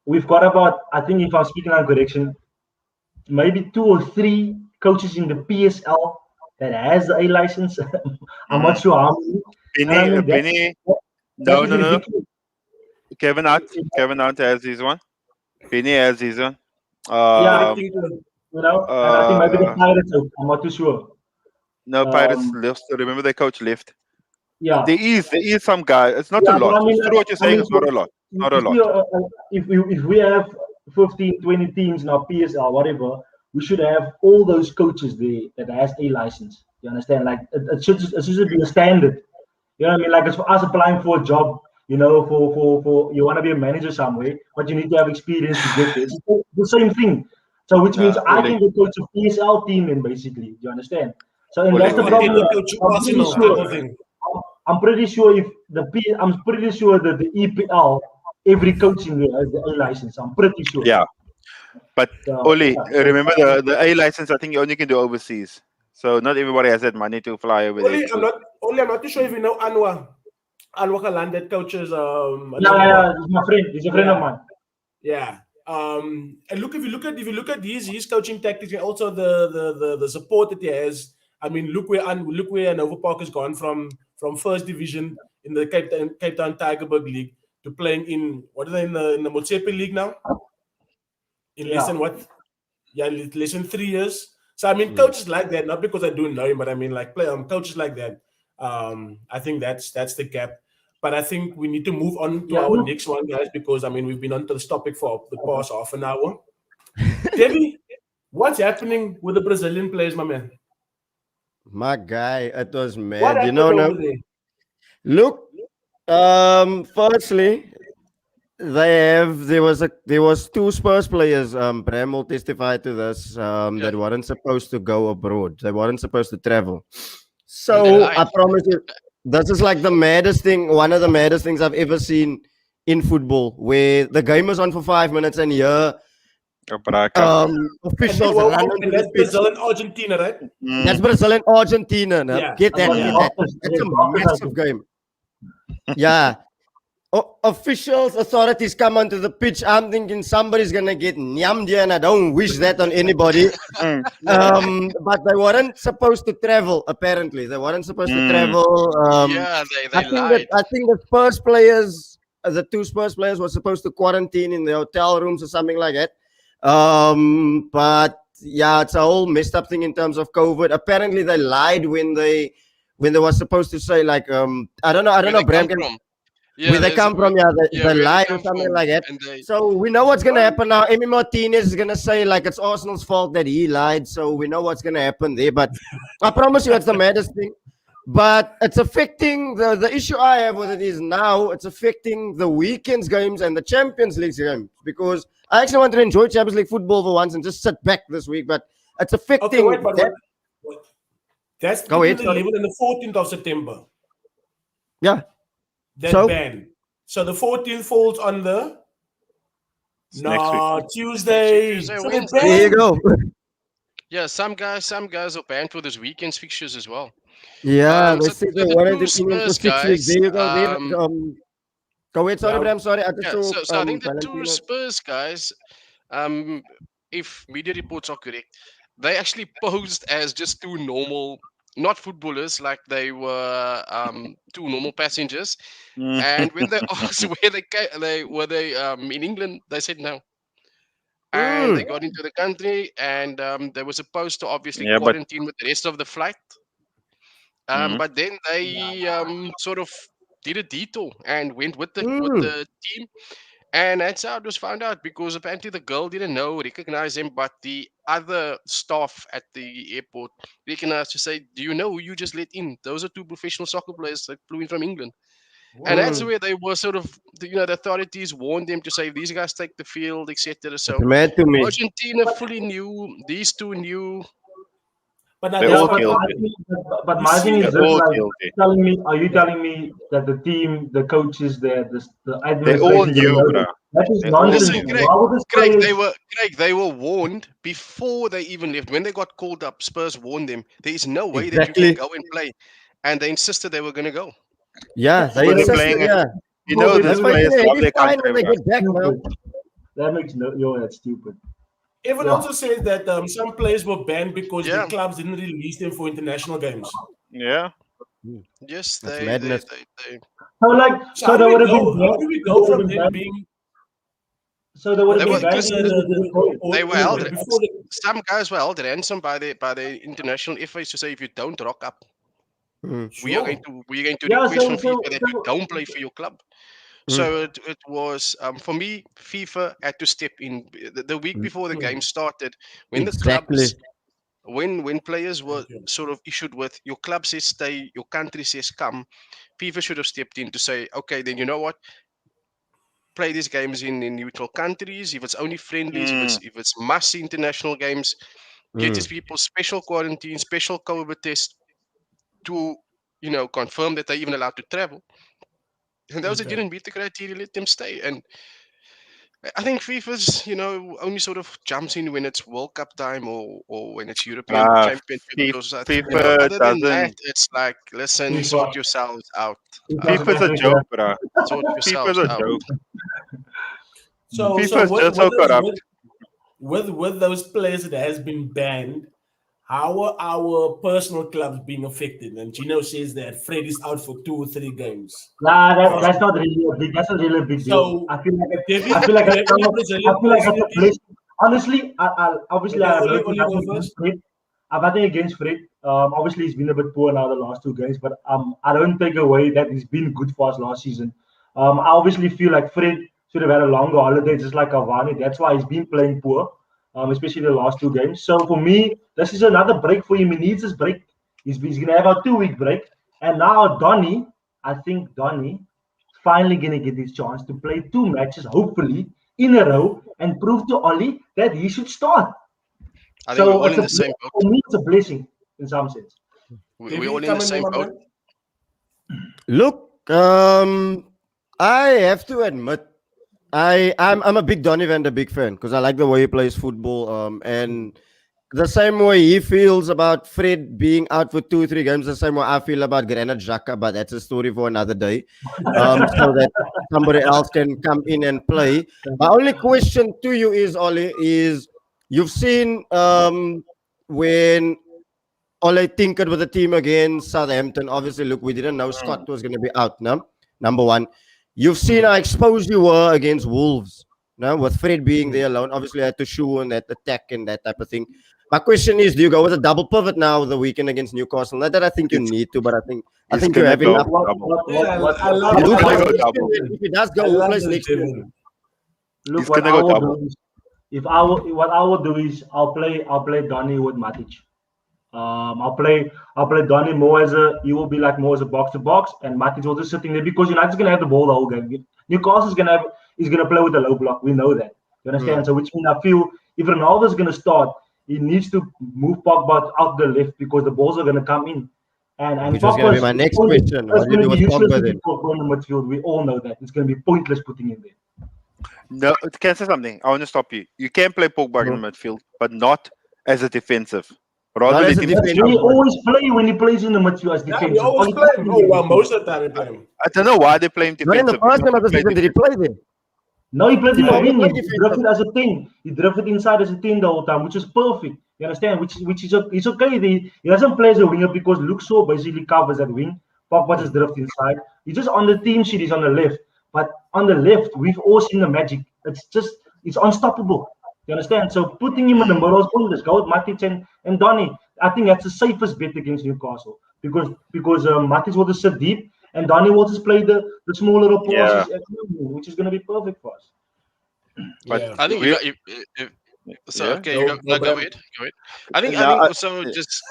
we've got about, I think if I'm speaking on correction, maybe two or three coaches in the PSL that has the A license. I'm not Mm. sure how many. And I Benny, mean Benny, that no, is no, no. ridiculous. Kevin Hart has his one. Benny has his one. Yeah, Um, and I think maybe the uh, Pirates. I'm not too sure. no, Pirates Um, left. Remember the coach left. yeah, There is some guy. It's not a yeah, but lot. It's true what you're saying. It's not a lot. Not a you see, lot. if we have 15, 20 teams in our PSL, whatever, we should have all those coaches there that has a license. You understand? Like it should be a standard. You know what I mean? Like it's for us applying for a job. for you want to be a manager somewhere, but you need to have experience to get this. The same thing. So which means I Ole, can go coach a PSL team in basically. Do you understand? So and Ole, that's the Ole. problem. Coach I'm pretty Arsenal type sure. of thing. I'm pretty sure I'm pretty sure that the EPL every coach in there has the A license. I'm pretty sure. Yeah, but So, Oli, yeah. remember the A license? I think you only can do overseas. So not everybody has that money to fly over there. I'm not too sure if you know Anwar Kalan, that coaches Yeah, he's my friend. He's a friend of mine. Yeah. And look, if you look at his coaching tactics and also the support that he has. I mean, look where Nova Park has gone from first division in the Cape Town Tigerberg League to playing in what are they in the Motsepe League now? In less than what? Yeah, less than 3 years. So I mean, coaches like that, not because I do know him, but I mean like coaches like that. I think that's the gap. But I think we need to move on to our next one, guys, because I mean we've been onto this topic for the past half an hour. Debbie, what's happening with the Brazilian players, my man? My guy, it was What mad. You happened know, over now, there? look, firstly, there was two Spurs players. Bram will testify to this. That weren't supposed to go abroad. They weren't supposed to travel. So I promise you, this is like the maddest thing. One of the maddest things I've ever seen in football, where the game was on for 5 minutes and here officials run onto that's the pitch. Brazil and Argentina, right? That's Brazil and Argentina. Now. Yeah. Get that. That's a massive game. Yeah. Officials, authorities come onto the pitch. I'm thinking somebody's gonna get nyammed here, and I don't wish that on anybody. But they weren't supposed to travel. Apparently, they weren't supposed to travel. They lied. I think the Spurs players, the two Spurs players, were supposed to quarantine in the hotel rooms or something like that. But yeah, it's a whole messed up thing in terms of COVID. Apparently, they lied when they were supposed to say like I don't know. Bram can. Where they come from, they lie or something like that. So we know what's gonna happen now. Emi Martinez is gonna say like it's Arsenal's fault that he lied. So we know what's gonna happen there. But I promise you, it's the maddest thing. But it's affecting the issue I have with it is now it's affecting the weekends games and the Champions League games because I actually want to enjoy Champions League football for once and just sit back this week. But it's affecting. Okay, wait. That's between the 11th and the 14th of September. Yeah. That ban. So the 14th falls on the Tuesday. So Wednesday. There you go. Yeah, some guys are banned for this weekend's fixtures as well. Yeah, they so said the they wanted two to see him for Spurs 6 weeks. There you go. Go ahead. Sorry, Yeah. Bram. Sorry. So I think the two Spurs guys, if media reports are correct, they actually posed as just two normal, not footballers, like they were two normal passengers. And when they asked where they were in England, they said no. And they got into the country, and they were supposed to obviously quarantine with the rest of the flight. But then they sort of did a detour and went with the team. And that's how it was found out because apparently the girl didn't recognize him, but the other staff at the airport recognized to say, "Do you know who you just let in? Those are two professional soccer players that flew in from England." And that's where they were sort of, the authorities warned them to say, these guys take the field, etc. So mad to me. Argentina fully knew, these two knew. But They're all guilty. But my thing is They're all like guilty. are you telling me that the team, the coaches, the They administration, all knew, bro. that is They all nonsense. knew. Listen, Why would this Craig, they were warned before they even left. When they got called up, Spurs warned them. There is no way that you can go and play. And they insisted they were going to go. Yeah, they When they're insisted, playing it, yeah. these players love their Fine country, when they bro. get back, bro. That makes that's stupid. Evan also says that some players were banned because the clubs didn't release them for international games. Yeah. Yes, That's they madness. So they would have how do we go from them being? So they would have been They were held. Before the, Some guys were held ransom by the international FAs to say, if you don't rock up, we are going to request from FIFA that you don't play for your club. So it was for me, FIFA had to step in the week before the game started when the clubs when players were Thank you. sort of issued with your club says stay, your country says come, FIFA should have stepped in to say, okay, then you know what, play these games in neutral countries. If it's only friendlies, if it's mass international games, get these people special quarantine, special COVID test to confirm that they're even allowed to travel. And those that Okay. didn't meet the criteria, let them stay. And I think FIFA's, only sort of jumps in when it's World Cup time or when it's European Championship. Or something. FIFA Other than that, doesn't. it's like, listen, FIFA. sort yourselves out. FIFA's a joke, bro. Sort FIFA's yourselves a out. joke. So FIFA's with, just so corrupt. with those players that has been banned, how are our personal clubs being affected? And Gino says that Fred is out for 2 or 3 games. Nah, that's not really a big. That's not really a big deal. So, I feel like David, I feel like do it's you have any kind of, Brazilian I feel like players in it's your a team? blessing. Honestly, obviously Okay, I have Oli nothing go against first. Fred. I've nothing against Fred. Obviously he's been a bit poor now the last 2 games, but I don't take away that he's been good for us last season. I obviously feel like Fred should have had a longer holiday, just like Cavani. That's why he's been playing poor, especially the last 2 games. So for me, this is another break for him. He needs his break. He's going to have a 2-week break. And now I think Donny finally going to get his chance to play 2 matches, hopefully, in a row and prove to Oli that he should start. I think we're So all in the same boat. for me, it's a blessing in some sense. We're David, all in come the in, same my boat. man. Look, I have to admit, I'm a big Donny van der Beek fan because I like the way he plays football. And the same way he feels about Fred being out for 2 or 3 games, the same way I feel about Granit Xhaka, but that's a story for another day. So that somebody else can come in and play. My only question to you is, Ollie, is you've seen when Ole tinkered with the team against Southampton. Obviously, look, we didn't know Scott was going to be out, no? Number one. You've seen how exposed you were against Wolves, no? With Fred being there alone. Obviously, had to show on that attack and that type of thing. My question is, do you go with a double pivot now the weekend against Newcastle? Not that I think you need to, but I think you gonna have go enough. double. Yeah, I love Who He's gonna plays go next double. year? If he does go, I who love plays this, next year? David. Look, He's what gonna I go will double. do is, what I will do is, I'll play Donny with Matic. I'll play Donny more he will be like more as a box to box, and Matic will just sitting there because United's gonna have the ball the whole game. Newcastle's gonna play with the low block. We know that. You understand? So which means I feel if Ronaldo's gonna start, he needs to move Pogba out the left because the balls are gonna come in. And Which was going to be my next question. What do you do with useless Pogba to then? put Pogba in the midfield. We all know that it's gonna be pointless putting him there. No, can I say something? I want to stop you. You can play Pogba in the midfield, but not as a defensive. Rather Not as let a him. defensive. He always play when he plays in the midfield as Yeah, we defensive. always play him. Oh, well, most of the time we play him. I don't know why they play him Not in the defensive. first game of the season. Did he play then? No, he played in He the only wing. played He defensive. drifted as a 10. He drifted inside as a 10 the whole time, which is perfect. You understand? Which is it's okay. He doesn't play as a winger because Luke Shaw basically covers that wing. Pogba just drift inside. He's just on the team sheet. He's on the left, but on the left, we've all seen the magic. It's unstoppable. You understand? So putting him in the middle is pointless. Go with Matic and Donny. I think that's the safest bet against Newcastle because Matic will just sit deep and Donny will just play the small little passes, which is going to be perfect for us. But Yeah. I think if so, Yeah. okay, No, you go, no, go but- ahead. Go ahead. I think No, also just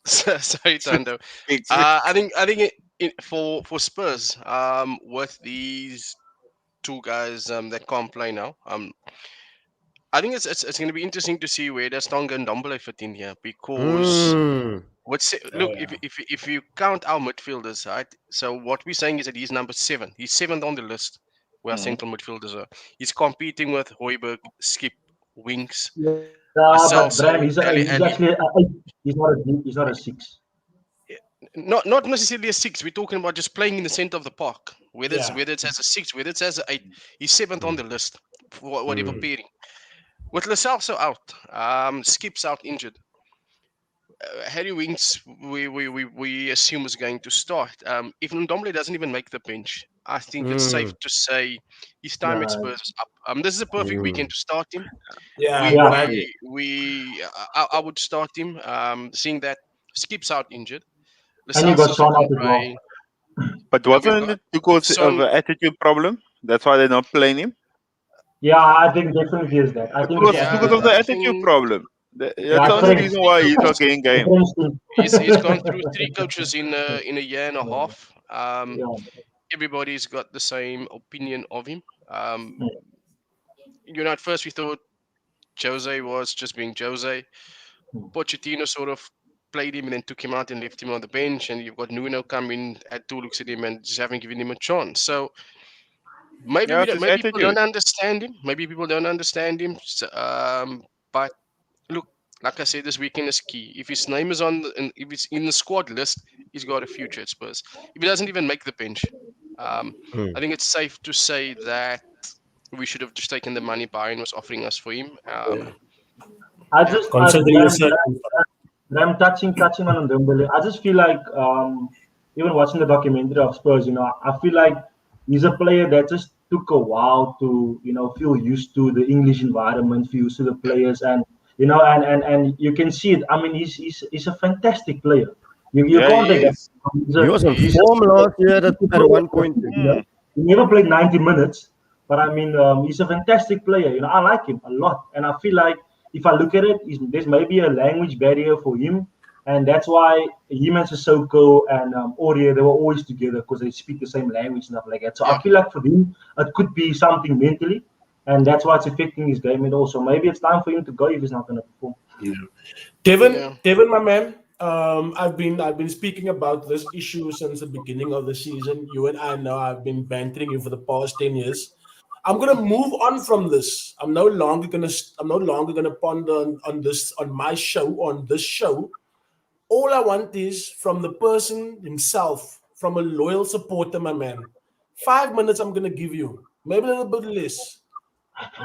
sorry, Tando. I think for Spurs, with these 2 guys that can't play now, I think it's going to be interesting to see where does Tonga and Ndombele fit in here because look, if you count our midfielders, right? So what we're saying is that he's number 7. He's 7th on the list where our central midfielders are. He's competing with Højbjerg, Skip, Winks. But Bram, he's Dele Alli. actually a 8. He's not a 6. Not necessarily a 6. We're talking about just playing in the center of the park. Whether Yeah. it's as a 6, whether it's as a 8, he's 7th on the list for whatever pairing. With Lascelles out, Skip's out injured. Harry Winks, we assume is going to start. If Ndombele doesn't even make the bench, I think it's safe to say his time at Spurs is up. This is a perfect weekend to start him. Yeah, I would start him. Seeing that Skip's out injured. And you got Lascelles Son also out can as well. play. But wasn't it because of Son- an attitude problem? That's why they're not playing him. Yeah, I think definitely is that. I think Because Yeah, because of the I attitude think- problem. That's the only reason why he's not getting game. He's gone through 3 coaches in a year and a half. Yeah. Everybody's got the same opinion of him. Yeah. At first we thought Jose was just being Jose. Pochettino sort of played him and then took him out and left him on the bench. And you've got Nuno come in, had 2 looks at him and just haven't given him a chance. So maybe Yeah, it's his maybe people don't attitude. understand him. Maybe people don't understand him. But look, like I said, this weekend is key. If his name is if it's in the squad list, he's got a future at Spurs. If he doesn't even make the bench, I think it's safe to say that we should have just taken the money Bayern was offering us for him. Considering the circumstances. I'm touching on Dembele. I just feel like even watching the documentary of Spurs, I feel like he's a player that just took a while to feel used to the English environment, feel used to the players, and and you can see it. I mean, he's a fantastic player. You Yeah, can't he take that. is. He was on form last year at one point. He never played 90 minutes, but I mean, he's a fantastic player. I like him a lot, and I feel like if I look at it, there's maybe a language barrier for him, and that's why him and Sissoko and Aurier, they were always together because they speak the same language and stuff like that. So I feel like for him, it could be something mentally, and that's why it's affecting his game and also maybe it's time for him to go if he's not going to perform. Devin, my man. I've been speaking about this issue since the beginning of the season. You and I know I've been bantering you for the past 10 years. I'm gonna move on from this. I'm no longer gonna ponder on this on this show. All I want is from the person himself, from a loyal supporter, my man. 5 minutes I'm gonna give you, maybe a little bit less.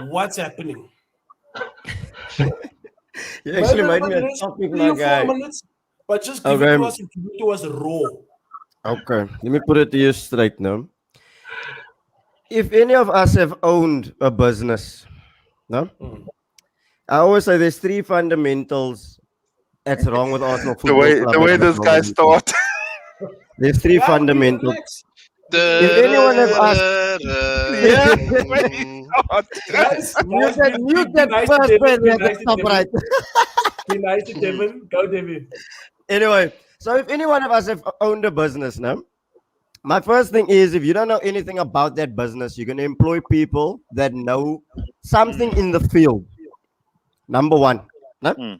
What's happening? You actually Maybe a made me little a less, topic, 3 my or 4 guy. minutes, but just give it to us raw. Okay, let me put it to you straight now. If any of us have owned a business, no? I always say there's 3 fundamentals that's wrong with Arsenal Football Club. The way this guy starts. There's 3 fundamentals. If anyone have asked, mute that first person at the top right. Be nice to Devin. Go, Devin. Anyway, so if any one of us have owned a business now, my first thing is if you don't know anything about that business, you're going to employ people that know something in the field. Number one, no?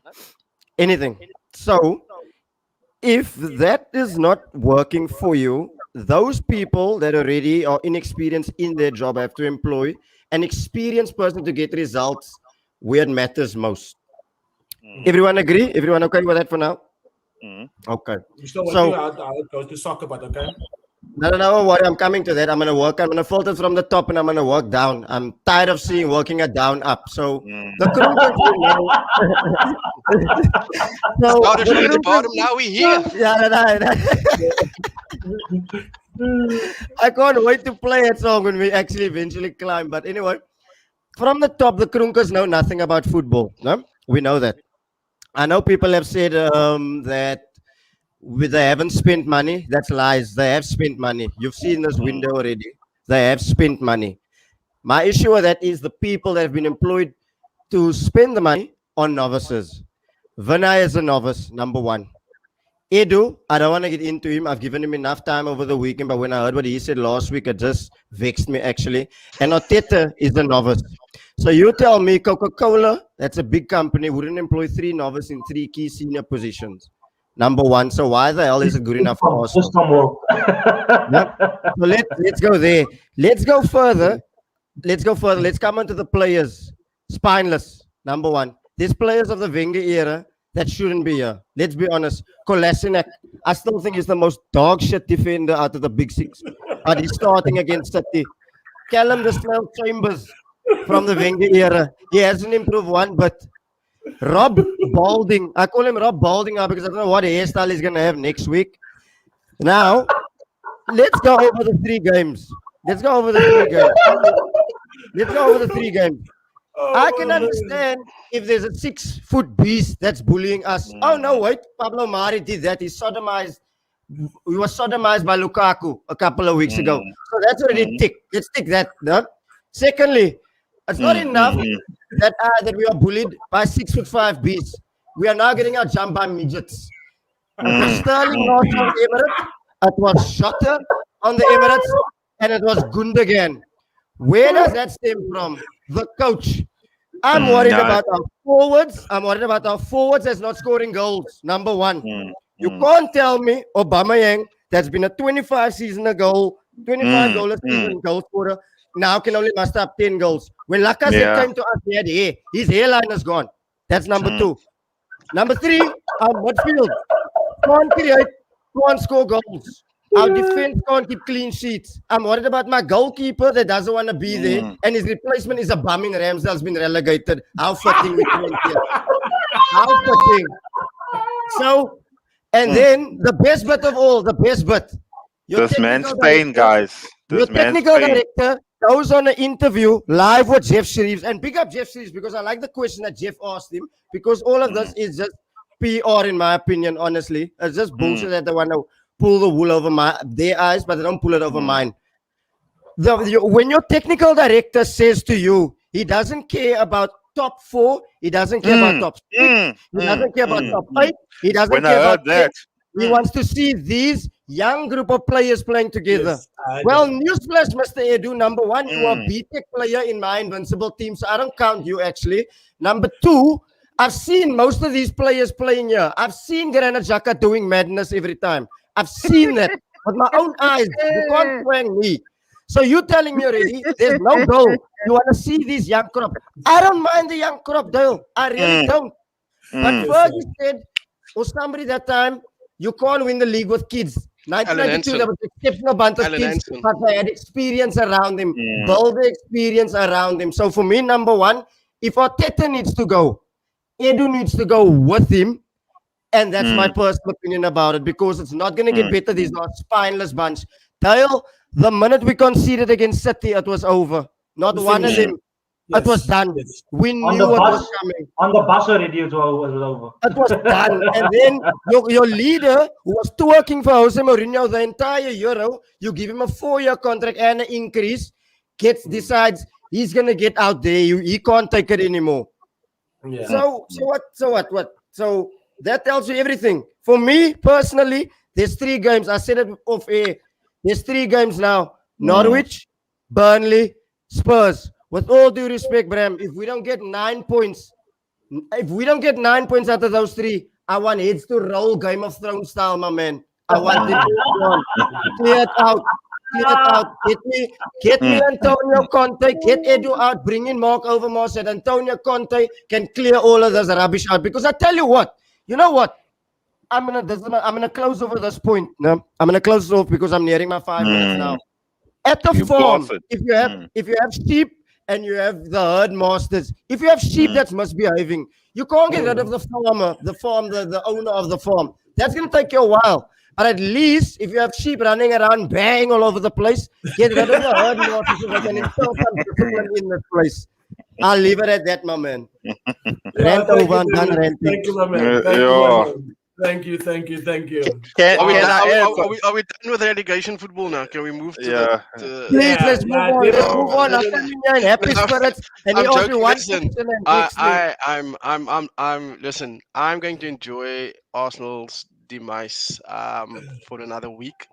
Anything. So if that is not working for you, those people that already are inexperienced in their job have to employ an experienced person to get results where it matters most. Everyone agree? Everyone okay with that for now? Okay. You still working out goes to soccer, but okay. No, don't worry. I'm coming to that. I'm going to filter from the top and I'm going to work down. I'm tired of seeing working it down up. So the started from the bottom, now we're here. I can't wait to play that song when we actually eventually climb. But anyway, from the top, the Kronkers know nothing about football. No? We know that. I know people have said that they haven't spent money. That's lies. They have spent money. You've seen this window already. They have spent money. My issue with that is the people that have been employed to spend the money on novices. Vinay is a novice, number one. Edu, I don't want to get into him. I've given him enough time over the weekend, but when I heard what he said last week, it just vexed me actually. And Oteta is a novice. So you tell me Coca-Cola, that's a big company, wouldn't employ 3 novices in 3 key senior positions. Number one. So why the hell is it good enough for us? So let's go there. Let's go further. Let's come on to the players. Spineless, number one. These players of the Wenger era that shouldn't be here. Let's be honest. Kolasinac, I still think he's the most dog shit defender out of the big 6. But he's starting against City. Callum the Snail Chambers from the Wenger era. He hasn't improved one bit. Rob Balding. I call him Rob Balding now because I don't know what hairstyle he's going to have next week. Now, let's go over the 3 games. I can understand if there's a 6-foot beast that's bullying us. Oh, no, wait. Pablo Mari did that. He was sodomized by Lukaku a couple of weeks ago. So that's already tick. Let's tick that. No? Secondly, It's not enough that we are bullied by 6'5" beasts. We are now getting our jump by midgets. It was Sterling Ross on the Emirates, it was Shotter on the Emirates, and it was Gundogan. Where does that stem from? The coach. I'm worried about our forwards. I'm worried about our forwards as not scoring goals. Number one. You can't tell me Aubameyang, that's been a 25 season goal, 25 goal a season goal scorer, now can only muster up 10 goals. When Lacazette came to us, he had hair. His hairline is gone. That's number two. Number three, our midfield can't create, can't score goals. Our defense can't keep clean sheets. I'm worried about my goalkeeper that doesn't want to be there, and his replacement is a bumming Ramsdale's been relegated. How fitting with 20 years. How fitting. So, and then the best bit of all, the best bit. This man's Spain, guys. Your technical director goes on an interview live with Jeff Shreves, and pick up Jeff Shreves because I like the question that Jeff asked him, because all of this is just PR in my opinion, honestly. It's just bullshit that they want to pull the wool over their eyes, but they don't pull it over mine. When your technical director says to you, he doesn't care about top 4, he doesn't care about top 6, he doesn't care about top 8, he doesn't care about that. He wants to see these young group of players playing together. Yes, well, newsflash, Mr. Edu. Number one, you are a B-Tech player in my invincible team, so I don't count you actually. Number two, I've seen most of these players playing here. I've seen Granit Xhaka doing madness every time. I've seen that with my own eyes. You can't twang me. So you're telling me already, there's no goal. You want to see these young crop. I don't mind the young crop, Dale. I really don't. But Fergie said, or somebody that time, you can't win the league with kids. 1992, there was exceptional bunch of kids, but they had experience around him. Build the experience around him. So for me, number one, if Arteta needs to go, Edu needs to go with him. And that's my personal opinion about it, because it's not going to get better. These are spineless bunch. Dale, the minute we conceded against City, it was over. Not one of them. It was done. We knew it was coming. On the bus already, it was over. It was done. And then your leader, who was working for Jose Mourinho the entire Euro, you give him a 4-year contract and an increase, decides he's going to get out there. He can't take it anymore. Yeah. So what? So that tells you everything. For me, personally, there's 3 games. I said it off air. There's 3 games now. Norwich, Burnley, Spurs. With all due respect, Bram, if we don't get 9 points, out of those 3, I want heads to roll Game of Thrones style, my man. I want it to clear it out. Get me Antonio Conte, get Edu out, bring in Mark Overmars, and Antonio Conte can clear all of this rubbish out. Because I tell you what, I'm gonna close over this point. No, I'm gonna close it off because I'm nearing my 5 minutes now. At the farm, if you have sheep and you have the herd masters, if you have sheep that's misbehaving, you can't get rid of the owner of the farm. That's gonna take you a while. But at least if you have sheep running around bang all over the place, get rid of the herd masters so they can install some discipline in this place. I'll leave it at that, my man. Rant over and done ranting. Thank you, my man. Thank you. Are we done with relegation football now? Can we move to Please, let's move on. Let's move on. I'm telling you, in happy spirits. And I'm joking. Listen, listen, I'm going to enjoy Arsenal's demise for another week,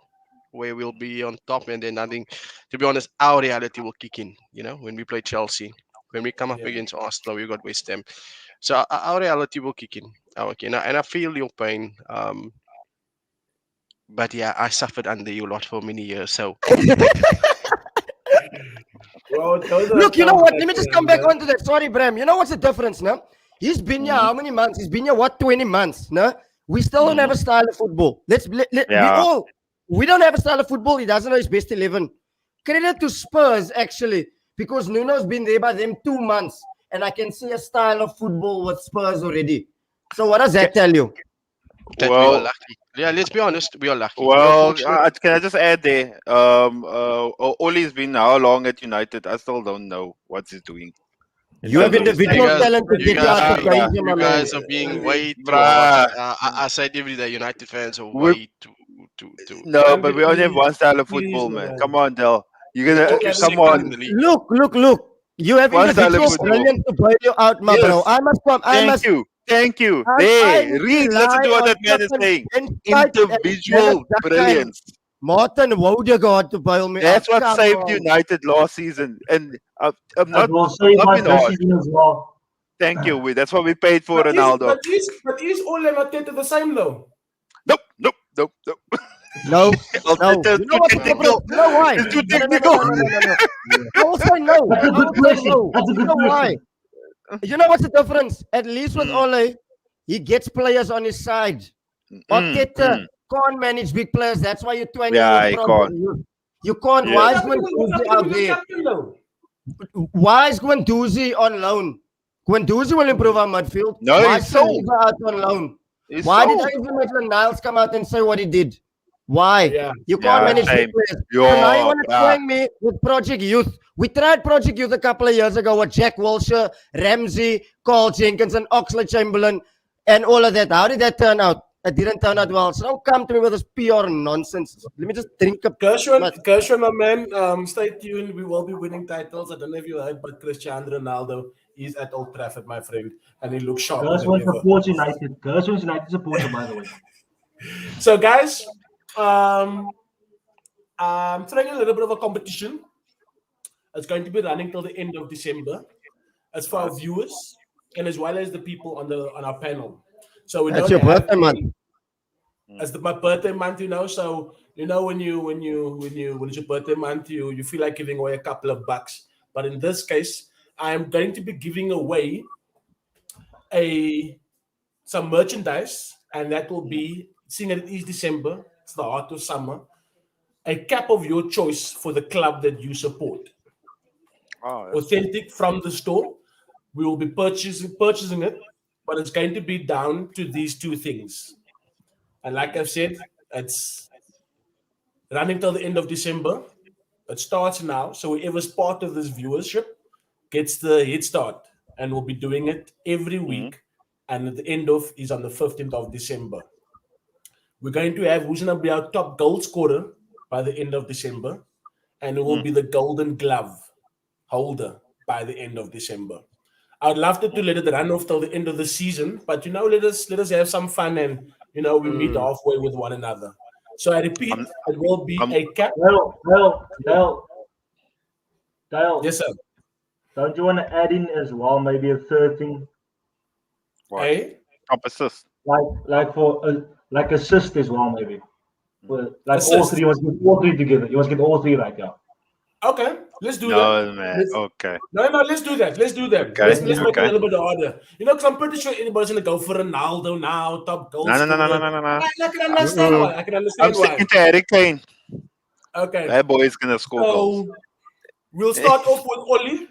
where we'll be on top, and then nothing. To be honest, our reality will kick in. When we play Chelsea, when we come up against Arsenal, we got West Ham. So our reality will kick in. Okay, and I feel your pain. But yeah, I suffered under you a lot for many years. So look, you know what? Let me just come back onto that. Sorry, Bram. You know what's the difference, no? He's been here how many months? He's been here 20 months, no? We still don't have a style of football. We don't have a style of football. He doesn't know his best 11. Credit to Spurs, actually, because Nuno's been there by them 2 months, and I can see a style of football with Spurs already. So what does that tell you? That we are lucky. Yeah, let's be honest, we are lucky. Well, can I just add there? Ollie's been how long at United? I still don't know what he's doing. You have individual talent to get out of the game. You guys are being way too hard. I said every day, United fans are way too. No, but we only have one style of football, man. Come on, Del. You're gonna come on. Look. You have One silent individual football. brilliance to bail you out, my Yes. bro. I must come. Thank you. I Hey, read, listen rely to what on that man is certain saying. insight and Individual Dennis Daka and brilliance. Martin Wodegaard to bail me That's out. what Come saved on. United last season. And I'm That not will save not us being this harsh. season as well. Thank you. That's what we paid for But Ronaldo. is Ole and Arteta the same though? Nope. No, no. Arteta's You know too what's the technical. difference? You know why? It's too No, no, no, technical. no, no, no, no, no. I will say no. That's a I good will say question. no. That's a You good know why? question. You know what's the difference? At least with Mm. Ole, he gets players on his side. Arteta can't manage big players. That's why you're 20 Yeah, with he problems. can't. You can't. Yeah. Wiseman What's Doozy happening out with the there. captain though? Why is Guendouzi on loan? Guendouzi will improve our midfield. No, Why he's is sold. Saliba out on loan? He's Why did sold. Ivan Maitland-Niles come out and say what he did? Why? Yeah. You can't Yeah, manage shame. big players. Yeah, So now you want to yeah. trying me with Project Youth. We tried Project Youth a couple of years ago with Jack Wilshere, Ramsey, Carl Jenkins, and Oxlade-Chamberlain, and all of that. How did that turn out? It didn't turn out well. So don't come to me with this PR nonsense. Let me just drink a... Gershwin, my man, stay tuned. We will be winning titles. I don't know if you heard, but Cristiano Ronaldo is at Old Trafford, my friend, and he looks sharper than Gershwin ever. supports United. Gershwin's United supporter, by the way. So, guys, I'm throwing a little bit of a competition. It's going to be running till the end of December. It's for our viewers and as well as the people on our panel. So we That's don't your have birthday month. It's my birthday month, So when it's your birthday month, you feel like giving away a couple of bucks. But in this case, I'm going to be giving away some merchandise, and that will be, seeing that it is December, it's the heart of summer, a cap of your choice for the club that you support. Oh, Authentic from the store. We will be purchasing it, but it's going to be down to these two things. And like I've said, it's running till the end of December. It starts now. So whoever's part of this viewership gets the head start. And we'll be doing it every week. And at the end of is on the 15th of December. We're going to have who's going to be our top goal scorer by the end of December. And it will be the Golden Glove holder by the end of December. I would love to let it run off till the end of the season, but let us have some fun and we meet halfway with one another. So I repeat, it will be a cap. Dale. Yes, sir. Don't you want to add in as well maybe a third thing? Hey? Top assist. Like assist as well maybe. Like assist. all three. You must get all three together. You must get all three right now. Okay, let's do that. No, man. Okay. No, let's do that. Let's do that. Okay. Let's make it a little bit harder. Because I'm pretty sure anybody's going to go for Ronaldo now, top goal scorer. No. I can understand why. I'm sticking to Harry Kane. Okay. That boy is going to score goals. We'll start off with Oli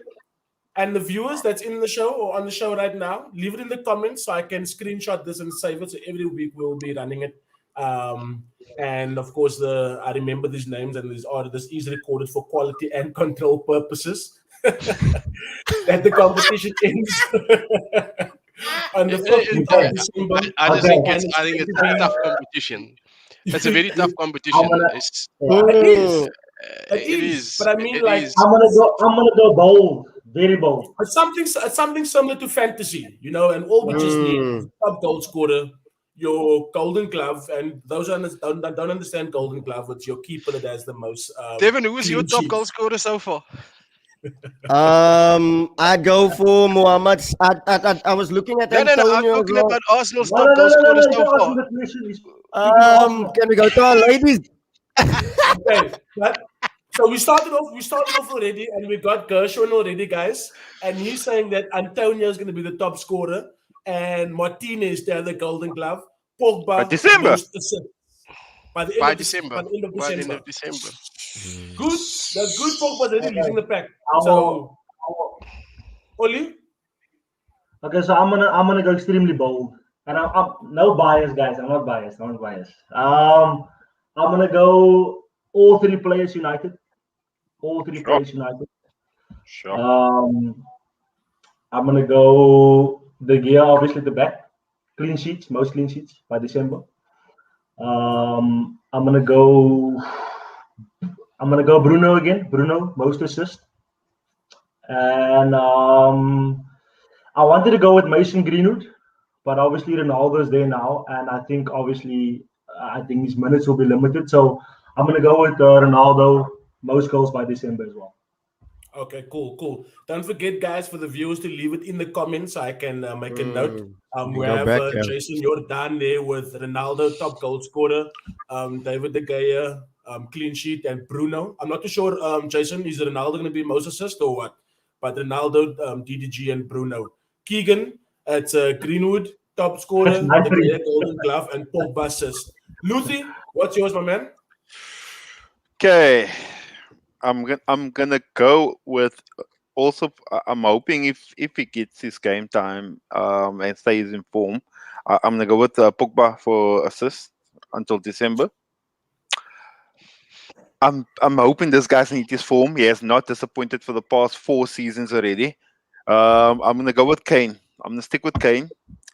and the viewers that's in the show or on the show right now. Leave it in the comments so I can screenshot this and save it. So every week we'll be running it. And of course, I remember these names and this is recorded for quality and control purposes. That the competition ends on the 15th of December. I think it's a tough competition. It's a very tough competition. It is. But I mean, I'm gonna go bold, very bold. It's something similar to fantasy, and all we just need is top goal scorer, your Golden Glove, and those don't understand Golden Glove. It's your keeper that has the most. Devin, who is your top goal scorer so far? I'd go for Mohamed. I was looking at Antonio. No, I'm talking about Arsenal's top goal scorer so far. Can we go to our ladies? Okay, so we started off already, and we got Gershwin already, guys. And he's saying that Antonio is going to be the top scorer, and Martinez the other Golden Glove. Pogba By December. By the end of December. Good. That's good. Pogba's already leading the pack. So, Oli. Okay, so I'm gonna go extremely bold, and I'm no bias, guys. I'm not biased. I'm gonna go all three players united. All three players united. Sure. I'm gonna go the gear, obviously the back. Most clean sheets by December. I'm gonna go Bruno again. Bruno, most assist. And I wanted to go with Mason Greenwood, but obviously Ronaldo's there now, and I think his minutes will be limited. So I'm gonna go with Ronaldo, most goals by December as well. Okay, cool. Don't forget, guys, for the viewers to leave it in the comments so I can make a note. We Go have back, yeah. Jason Jordan there with Ronaldo, top goal scorer, David De Gea, clean sheet, and Bruno. I'm not too sure, Jason, is Ronaldo going to be most assist or what? But Ronaldo, DDG, and Bruno. Keegan, it's Greenwood, top scorer, That's my De three. Gea, Golden Glove, and Pogba assist. Luthi, what's yours, my man? Okay, I'm gonna go with. Also, I'm hoping if he gets his game time and stays in form, I'm gonna go with Pogba for assist until December. I'm hoping this guy's in his form. He has not disappointed for the past 4 seasons already. I'm gonna go with Kane. I'm gonna stick with Kane.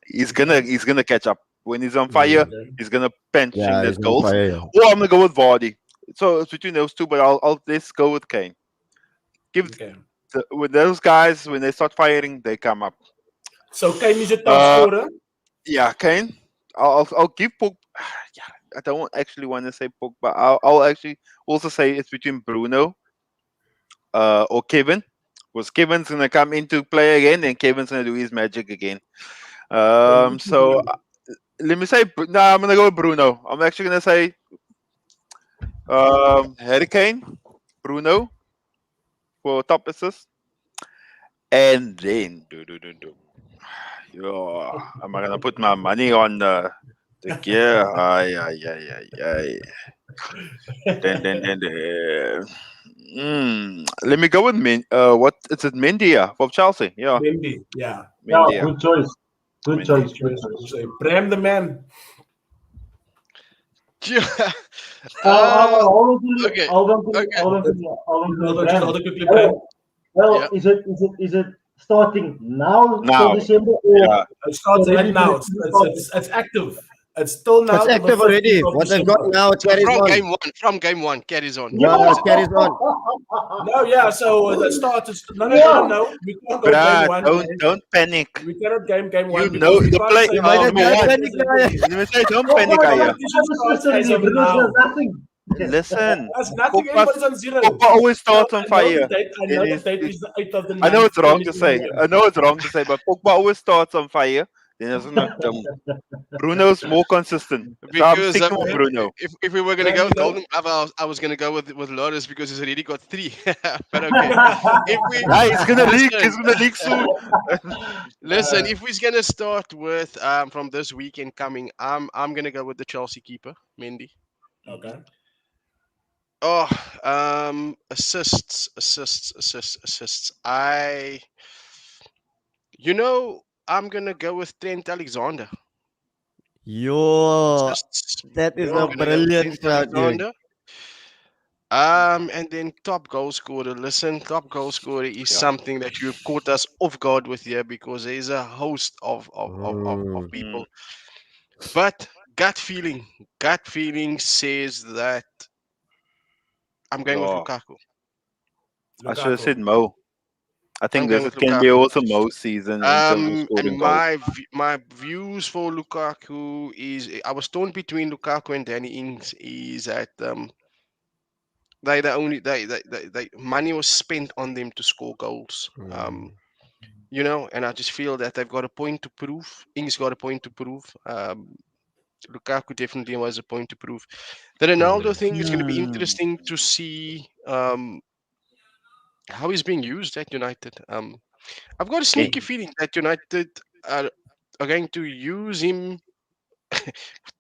He's gonna catch up when he's on fire. Okay. He's gonna pinch in Yeah, his he's on goals. fire. Yeah. Or I'm gonna go with Vardy. So it's between those two, but I'll let's go with Kane. Give Okay. with those guys when they start firing, they come up. So Kane is your top Uh, scorer. yeah, Kane. I'll give Pogba. Yeah, I don't actually want to say Pogba. I'll actually also say it's between Bruno or Kevin. Because Kevin's gonna come into play again, and Kevin's gonna do his magic again. So let me say, no, I'm gonna go with Bruno. I'm actually gonna say Harry Kane, Bruno for top assist, and then am I gonna put my money on the gear? Ay, ay, ay, ay, ay. Then. Let me go with what is it? Mendy from Chelsea. Yeah, Mendy, yeah. Yeah, Mendy. good choice. Good Mendy. choice. Good Choice. choice. Say, Bram the man. Hold on, okay. hold on, Okay. hold on, hold on, Just Bram. hold it quickly, Bram. Well, Yeah. is it starting now till Now, December yeah. It starts already right now. been started? It's active. It's still now It's to the active 15th already. of What they've got December. now, it So carries on. from game one, carries on. Yeah, it carries on. No, yeah. So the start is no. Yeah. We can't go game Bruh, one. don't panic. We cannot game You one know because we the can't play. say Why Number don't one, panic, guy? let me say, don't Oh, panic, my Aya. competition starts as of because now. there's nothing. Listen, There's nothing. Pogba Everybody's on zero. always No, starts on I know the fire. date. I Then know the date is the 8th of the I know 9th, it's wrong to say. 2021. I know it's wrong to say, but Pogba always starts on fire. Then there's no Bruno's more consistent. So I'm Because sticking with Bruno. if we were gonna Bram, go you with go. Golden Glove, I was gonna go with Loris because he's already got 3. But okay, if we Yeah, he's gonna leak. He's listen, gonna leak soon. listen, if we're gonna start with from this weekend coming, I'm gonna go with the Chelsea keeper, Mendy. Okay. Oh, assists. I'm gonna go with Trent Alexander. Yo, Assists. that is I'm a gonna go with brilliant Trent shout, dude. Alexander. And then top goal scorer. Listen, top goal scorer is Yeah. something that you've caught us off guard with here because there's a host of people. But gut feeling says that I'm going with Oh, Lukaku. I should have Lukaku. said Mo. I I'm think going this with can be Lukaku. also Mo's season in terms of And scoring goals. my views for Lukaku is I was torn between Lukaku and Danny Ings. Is that they money was spent on them to score goals. And I just feel that they've got a point to prove. Ings got a point to prove. Lukaku definitely was a point to prove. The Ronaldo thing is going to be interesting to see how he's being used at United. I've got a sneaky feeling that United are going to use him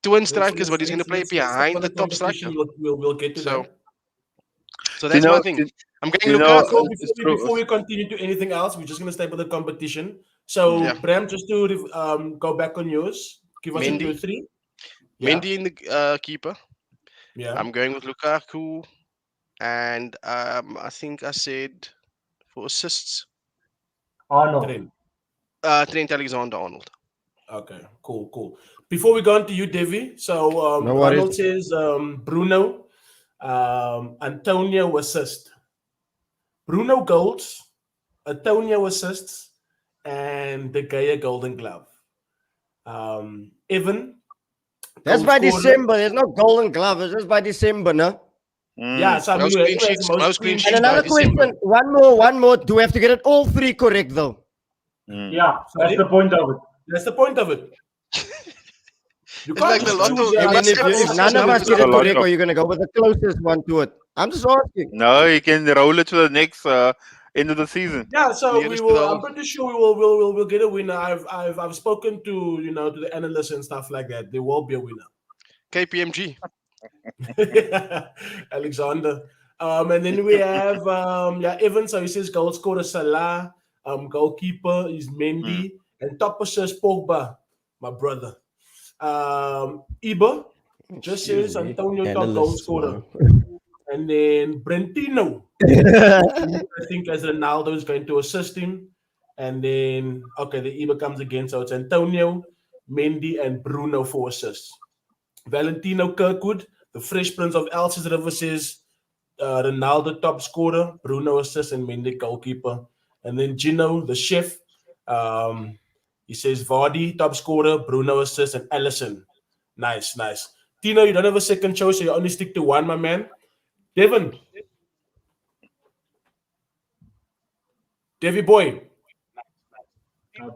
twin strikers, but he's going to play Let's start behind with the the top competition. striker. We'll get to So, that. so Do you that's my know? thing. Do, I'm do going you know? Lukaku. It's true. Before we continue to anything else, we're just gonna stay with the competition. So, Yeah. Bram, just to go back on yours, give us your Mendy, three. Yeah, Mendy in the keeper. yeah. I'm going with Lukaku, and I think I said for assists, Arnold. Trent. Trent Alexander-Arnold. Okay, cool. Before we go on to you, Devi. So, No Ronald worries. says Bruno, Antonio assist. Bruno goals Antonio assists, and De Gea Golden Glove. Evan. That's goal by scorer. December. There's no golden glove. It's just by December, no? Yeah, so I mean, Most who clean has the sheets, most most clean clean sheets And sheets by another December. question. One more. Do we have to get it all three correct, though? Yeah, Sorry? that's the point of it. That's the point of it. You It's can't like just the lotto. choose, You I mean, must if, have if all none six of us numbers get it a lot correct, of- or you're going to go with the closest one to it? I'm just asking. No, you can roll it to the next end of the season. Yeah, so we Nearest to the will. I'm hole. pretty sure we'll get a winner. I've spoken to to the analysts and stuff like that. There will be a winner. KPMG. Alexander. And then we have Evan. So he says goal scorer Salah. Goalkeeper is Mendy, and top assist Pogba, my brother. Iba just says Antonio top goal Analysts, scorer, man. and then Brentino. I think as Ronaldo is going to assist him, and then the Iba comes again. So it's Antonio, Mendy, and Bruno for assists. Valentino Kirkwood, the Fresh Prince of Elsa's River, says Ronaldo top scorer, Bruno assist, and Mendy goalkeeper. And then Gino, the chef, he says Vardy top scorer, Bruno assist, and Allison. Nice. Tino, you don't have a second choice, so you only stick to one, my man. Devin. Davy boy.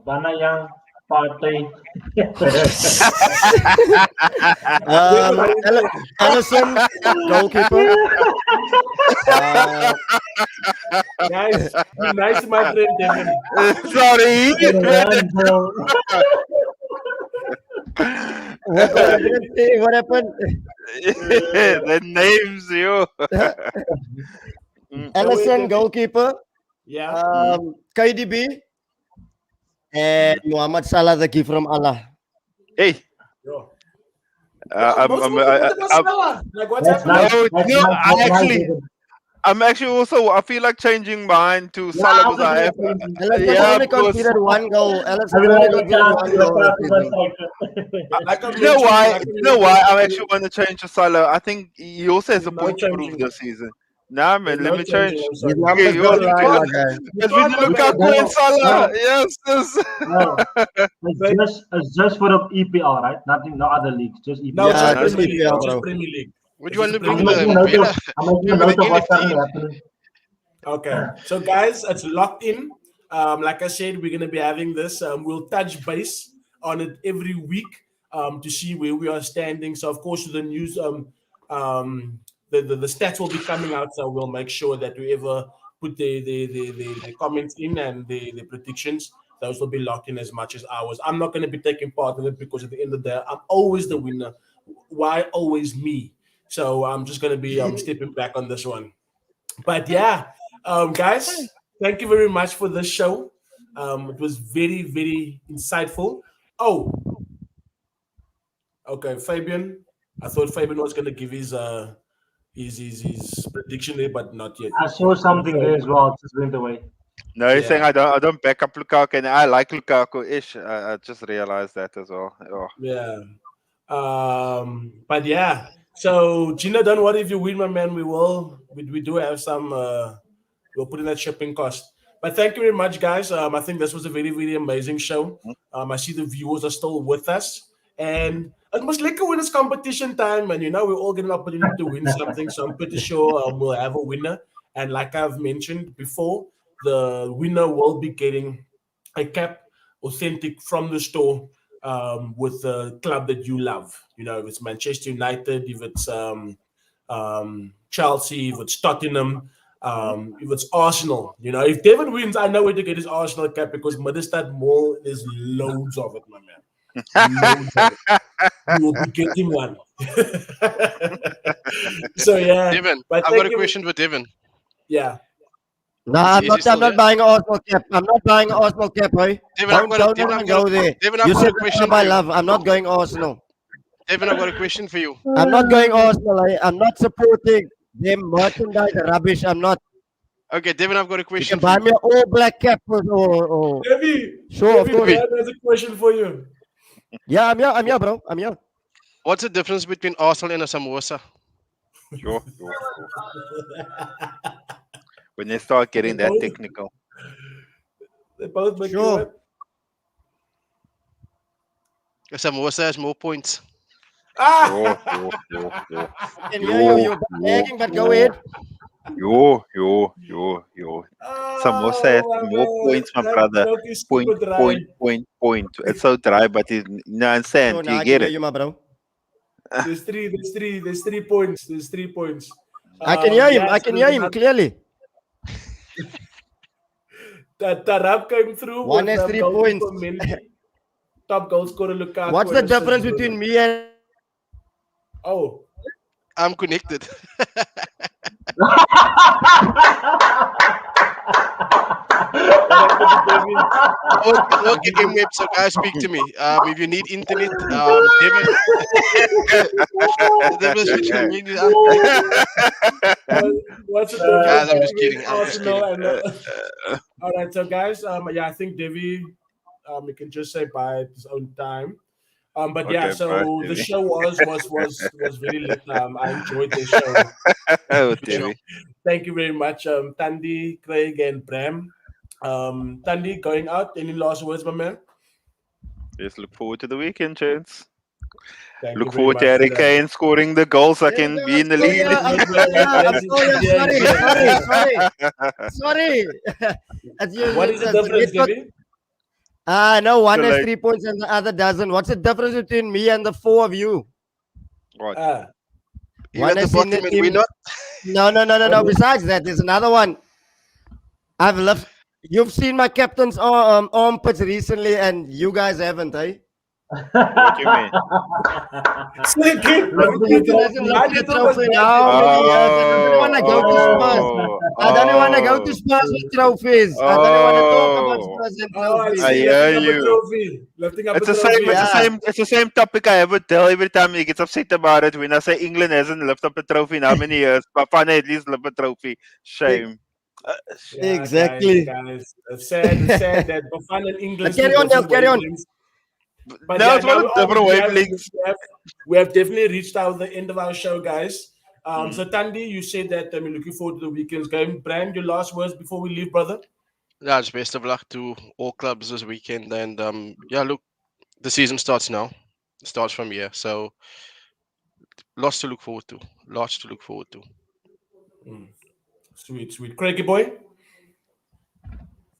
Banayang party. Allison, goalkeeper. Guys, be nice to my friend Devin. Sorry. Run, bro. What happened? The names, yo. Allison, goalkeeper. Yeah. KDB. And Muhammad Salah, the gift from Allah. Hey. Yo. I'm, Most I'm, people I, forget about I'm, Salah. Like, what's That's happening? nice. No, That's no, nice. I That's nice, actually- David. I'm actually also. I feel like changing mine to Yeah, Salah I'm because I have. Allison Yeah, only because- conceded one goal. Allison I mean, only like, conceded one goal this season. Like I You know mentioned, why? like I You know why? I mentioned- actually want to change to Salah. I think he also has a There's no point to prove changing. this season. Nah, man, There's let no me changing, change. I'm sorry. His numbers you don't want- lie, you my guy. It's with can't go back. Lukaku and Salah. No. Yes, yes. No, it's just for the EPL, right? Nothing, no other leagues, just EPL. No, it's Yeah, just just Premier League. EPL, It's just bro. Premier League. What do you want to It's bring I'm just the making a note Villa? of, I'm making a Remember note the of what's NFT? currently happening. Okay, so guys, it's locked in. Like I said, we're gonna be having this. We'll touch base on it every week to see where we are standing. So of course, the news, the stats will be coming out. So we'll make sure that whoever put the comments in and the predictions, those will be locked in as much as ours. I'm not gonna be taking part in it because at the end of the day, I'm always the winner. Why always me? So I'm just gonna be stepping back on this one. But yeah, guys, thank you very much for this show. It was very, very insightful. Oh, okay, Fabian. I thought Fabian was gonna give his prediction there, but not yet. I saw something there as well, it just went away. No, he's Yeah. saying I don't back up Lukaku, and I like Lukaku ish. I just realized that as well. Oh. Yeah. But yeah. So Gina, don't worry if you win, my man. We do have some we'll put in that shipping cost. But thank you very much, guys. I think this was a very, very amazing show. I see the viewers are still with us. And it was like a winners competition time, and we're all getting an opportunity to win something. So I'm pretty sure we'll have a winner. And like I've mentioned before, the winner will be getting a cap authentic from the store with the club that you love. If it's Manchester United, if it's Chelsea, if it's Tottenham, if it's Arsenal. If Devin wins, I know where to get his Arsenal cap because Middlestad Mall, there's loads of it, my man. Loads of it. You will be getting one. So yeah. Devin, But I've thank got a you. question for Devin. Yeah. No, Is I'm he not. still I'm not there? buying an Arsenal cap. I'm not buying an Arsenal cap, boy. Devin, I've Don't got a even go there. Devin, I've You got said a the question club I for you. love. I'm not going Arsenal. Devin, I've got a question for you. I'm not going Arsenal. I'm not supporting them merchandise rubbish. I'm not. Okay, Devin, I've got a You question can for buy you. me an all black cap or Debbie, sure, of course. Brad has a question for you. Yeah, I'm here, bro. I'm here. What's the difference between Arsenal and a samosa? Sure. When they start getting that technical. They both make Sure. you what? Samosa has more points. Yo, Ah! yo, yo, yo. I can hear you. You're lagging, but go ahead. Yo. Samosa has Oh, my more man. points, my That brother. joke is Point, super dry. point. It's so dry, but you understand. Sure, now You I can get hear it. you, my bro. There's 3 points. There's 3 points. I can hear him. Yeah, I so can there's hear him another- clearly. Tarab came through One with has 3 goals points. for Mendy. Top goal scorer Lukaku. What's the and assist difference Bruno. between me and Oh, I'm connected. Work at M-Web, so guys, speak to me. If you need internet, Devin. The difference between me and I'm connected. what's the Guys, difference I'm just between kidding. I'm just Arsenal kidding. and all right, so guys, yeah, I think Devi, you can just say bye at his own time. But yeah, Okay, so bye, the Devi. show was very lit. I enjoyed the show. Oh, Sure. Devi. Thank you very much, Tandy, Craig, and Bram. Tandy, going out. Any last words, my man? Just look forward to the weekend, gents. Thank Look you very forward much to for Harry that. Kane scoring the goals. I There can you go, be in the lead. I'm sorry. What is the difference, Devi? No, one So, has like- 3 points and the other doesn't. What's the difference between me and the 4 of you? What? You One at the has seen the bottom and we're team. not. No. Besides that, there's another one. I've left. You've seen my captain's armpits recently, and you guys haven't, eh? What do you mean? Say again. Captain hasn't My lifted the little was trophy in bad. how many years? I don't want to go to Spurs. I don't want to go to Oh. Spurs with trophies. I don't want to talk about Oh. Spurs and Oh, I trophies. I see. hear Lifting up a you. trophy. Lifting up It's a the trophy. same. It's the Yeah. same. It's the same topic I ever tell every time he gets upset about it. When I say England hasn't lifted up a trophy in how many years, Bafana at least lift a trophy. Shame. Yeah, Exactly. guys. It's sad that Bafana and England But carry on, different Dale, carry on. wavelengths. But Now yeah, it's one now of different wavelengths. we have definitely reached out the end of our show, guys. So Tandy, you said that you're looking forward to the weekend's game. Brand, your last words before we leave, brother. Yeah, just best of luck to all clubs this weekend. And yeah, look, the season starts now. It starts from here. So lots to look forward to. Lots to look forward to. Sweet. Craigie boy.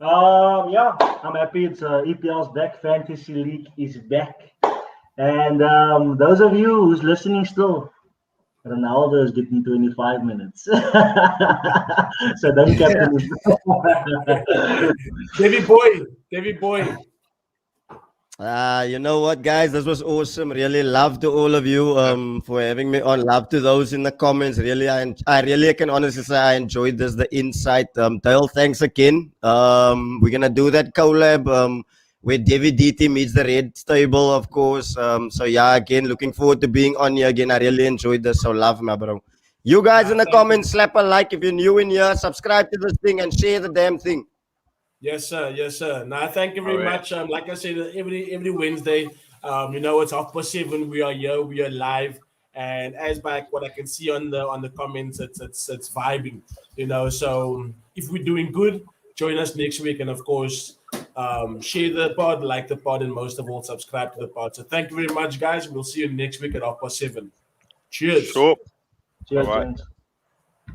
Yeah, I'm happy it's EPL's back. Fantasy League is back. And those of you who's listening still, Ronaldo is getting 25 minutes. So don't captain him. Davy boy. You know what, guys? This was awesome. Really love to all of you for having me on. Love to those in the comments. Really, I really can honestly say I enjoyed this. The insight. Dale, thanks again. We're gonna do that collab where David DT meets the Redz Table, of course. So yeah, again, looking forward to being on here again. I really enjoyed this. So love, my bro. You guys in the comments, slap a like if you're new in here. Subscribe to this thing and share the damn thing. Yes, sir. Now, thank you very Alright. much. Like I said, every Wednesday, it's 7:30. We are here. We are live, and as by what I can see on the comments, it's vibing. So if we're doing good, join us next week, and of course, share the pod, like the pod, and most of all, subscribe to the pod. So thank you very much, guys. We'll see you next week at 7:30. Cheers. Sure. Cheers, Alright. gents.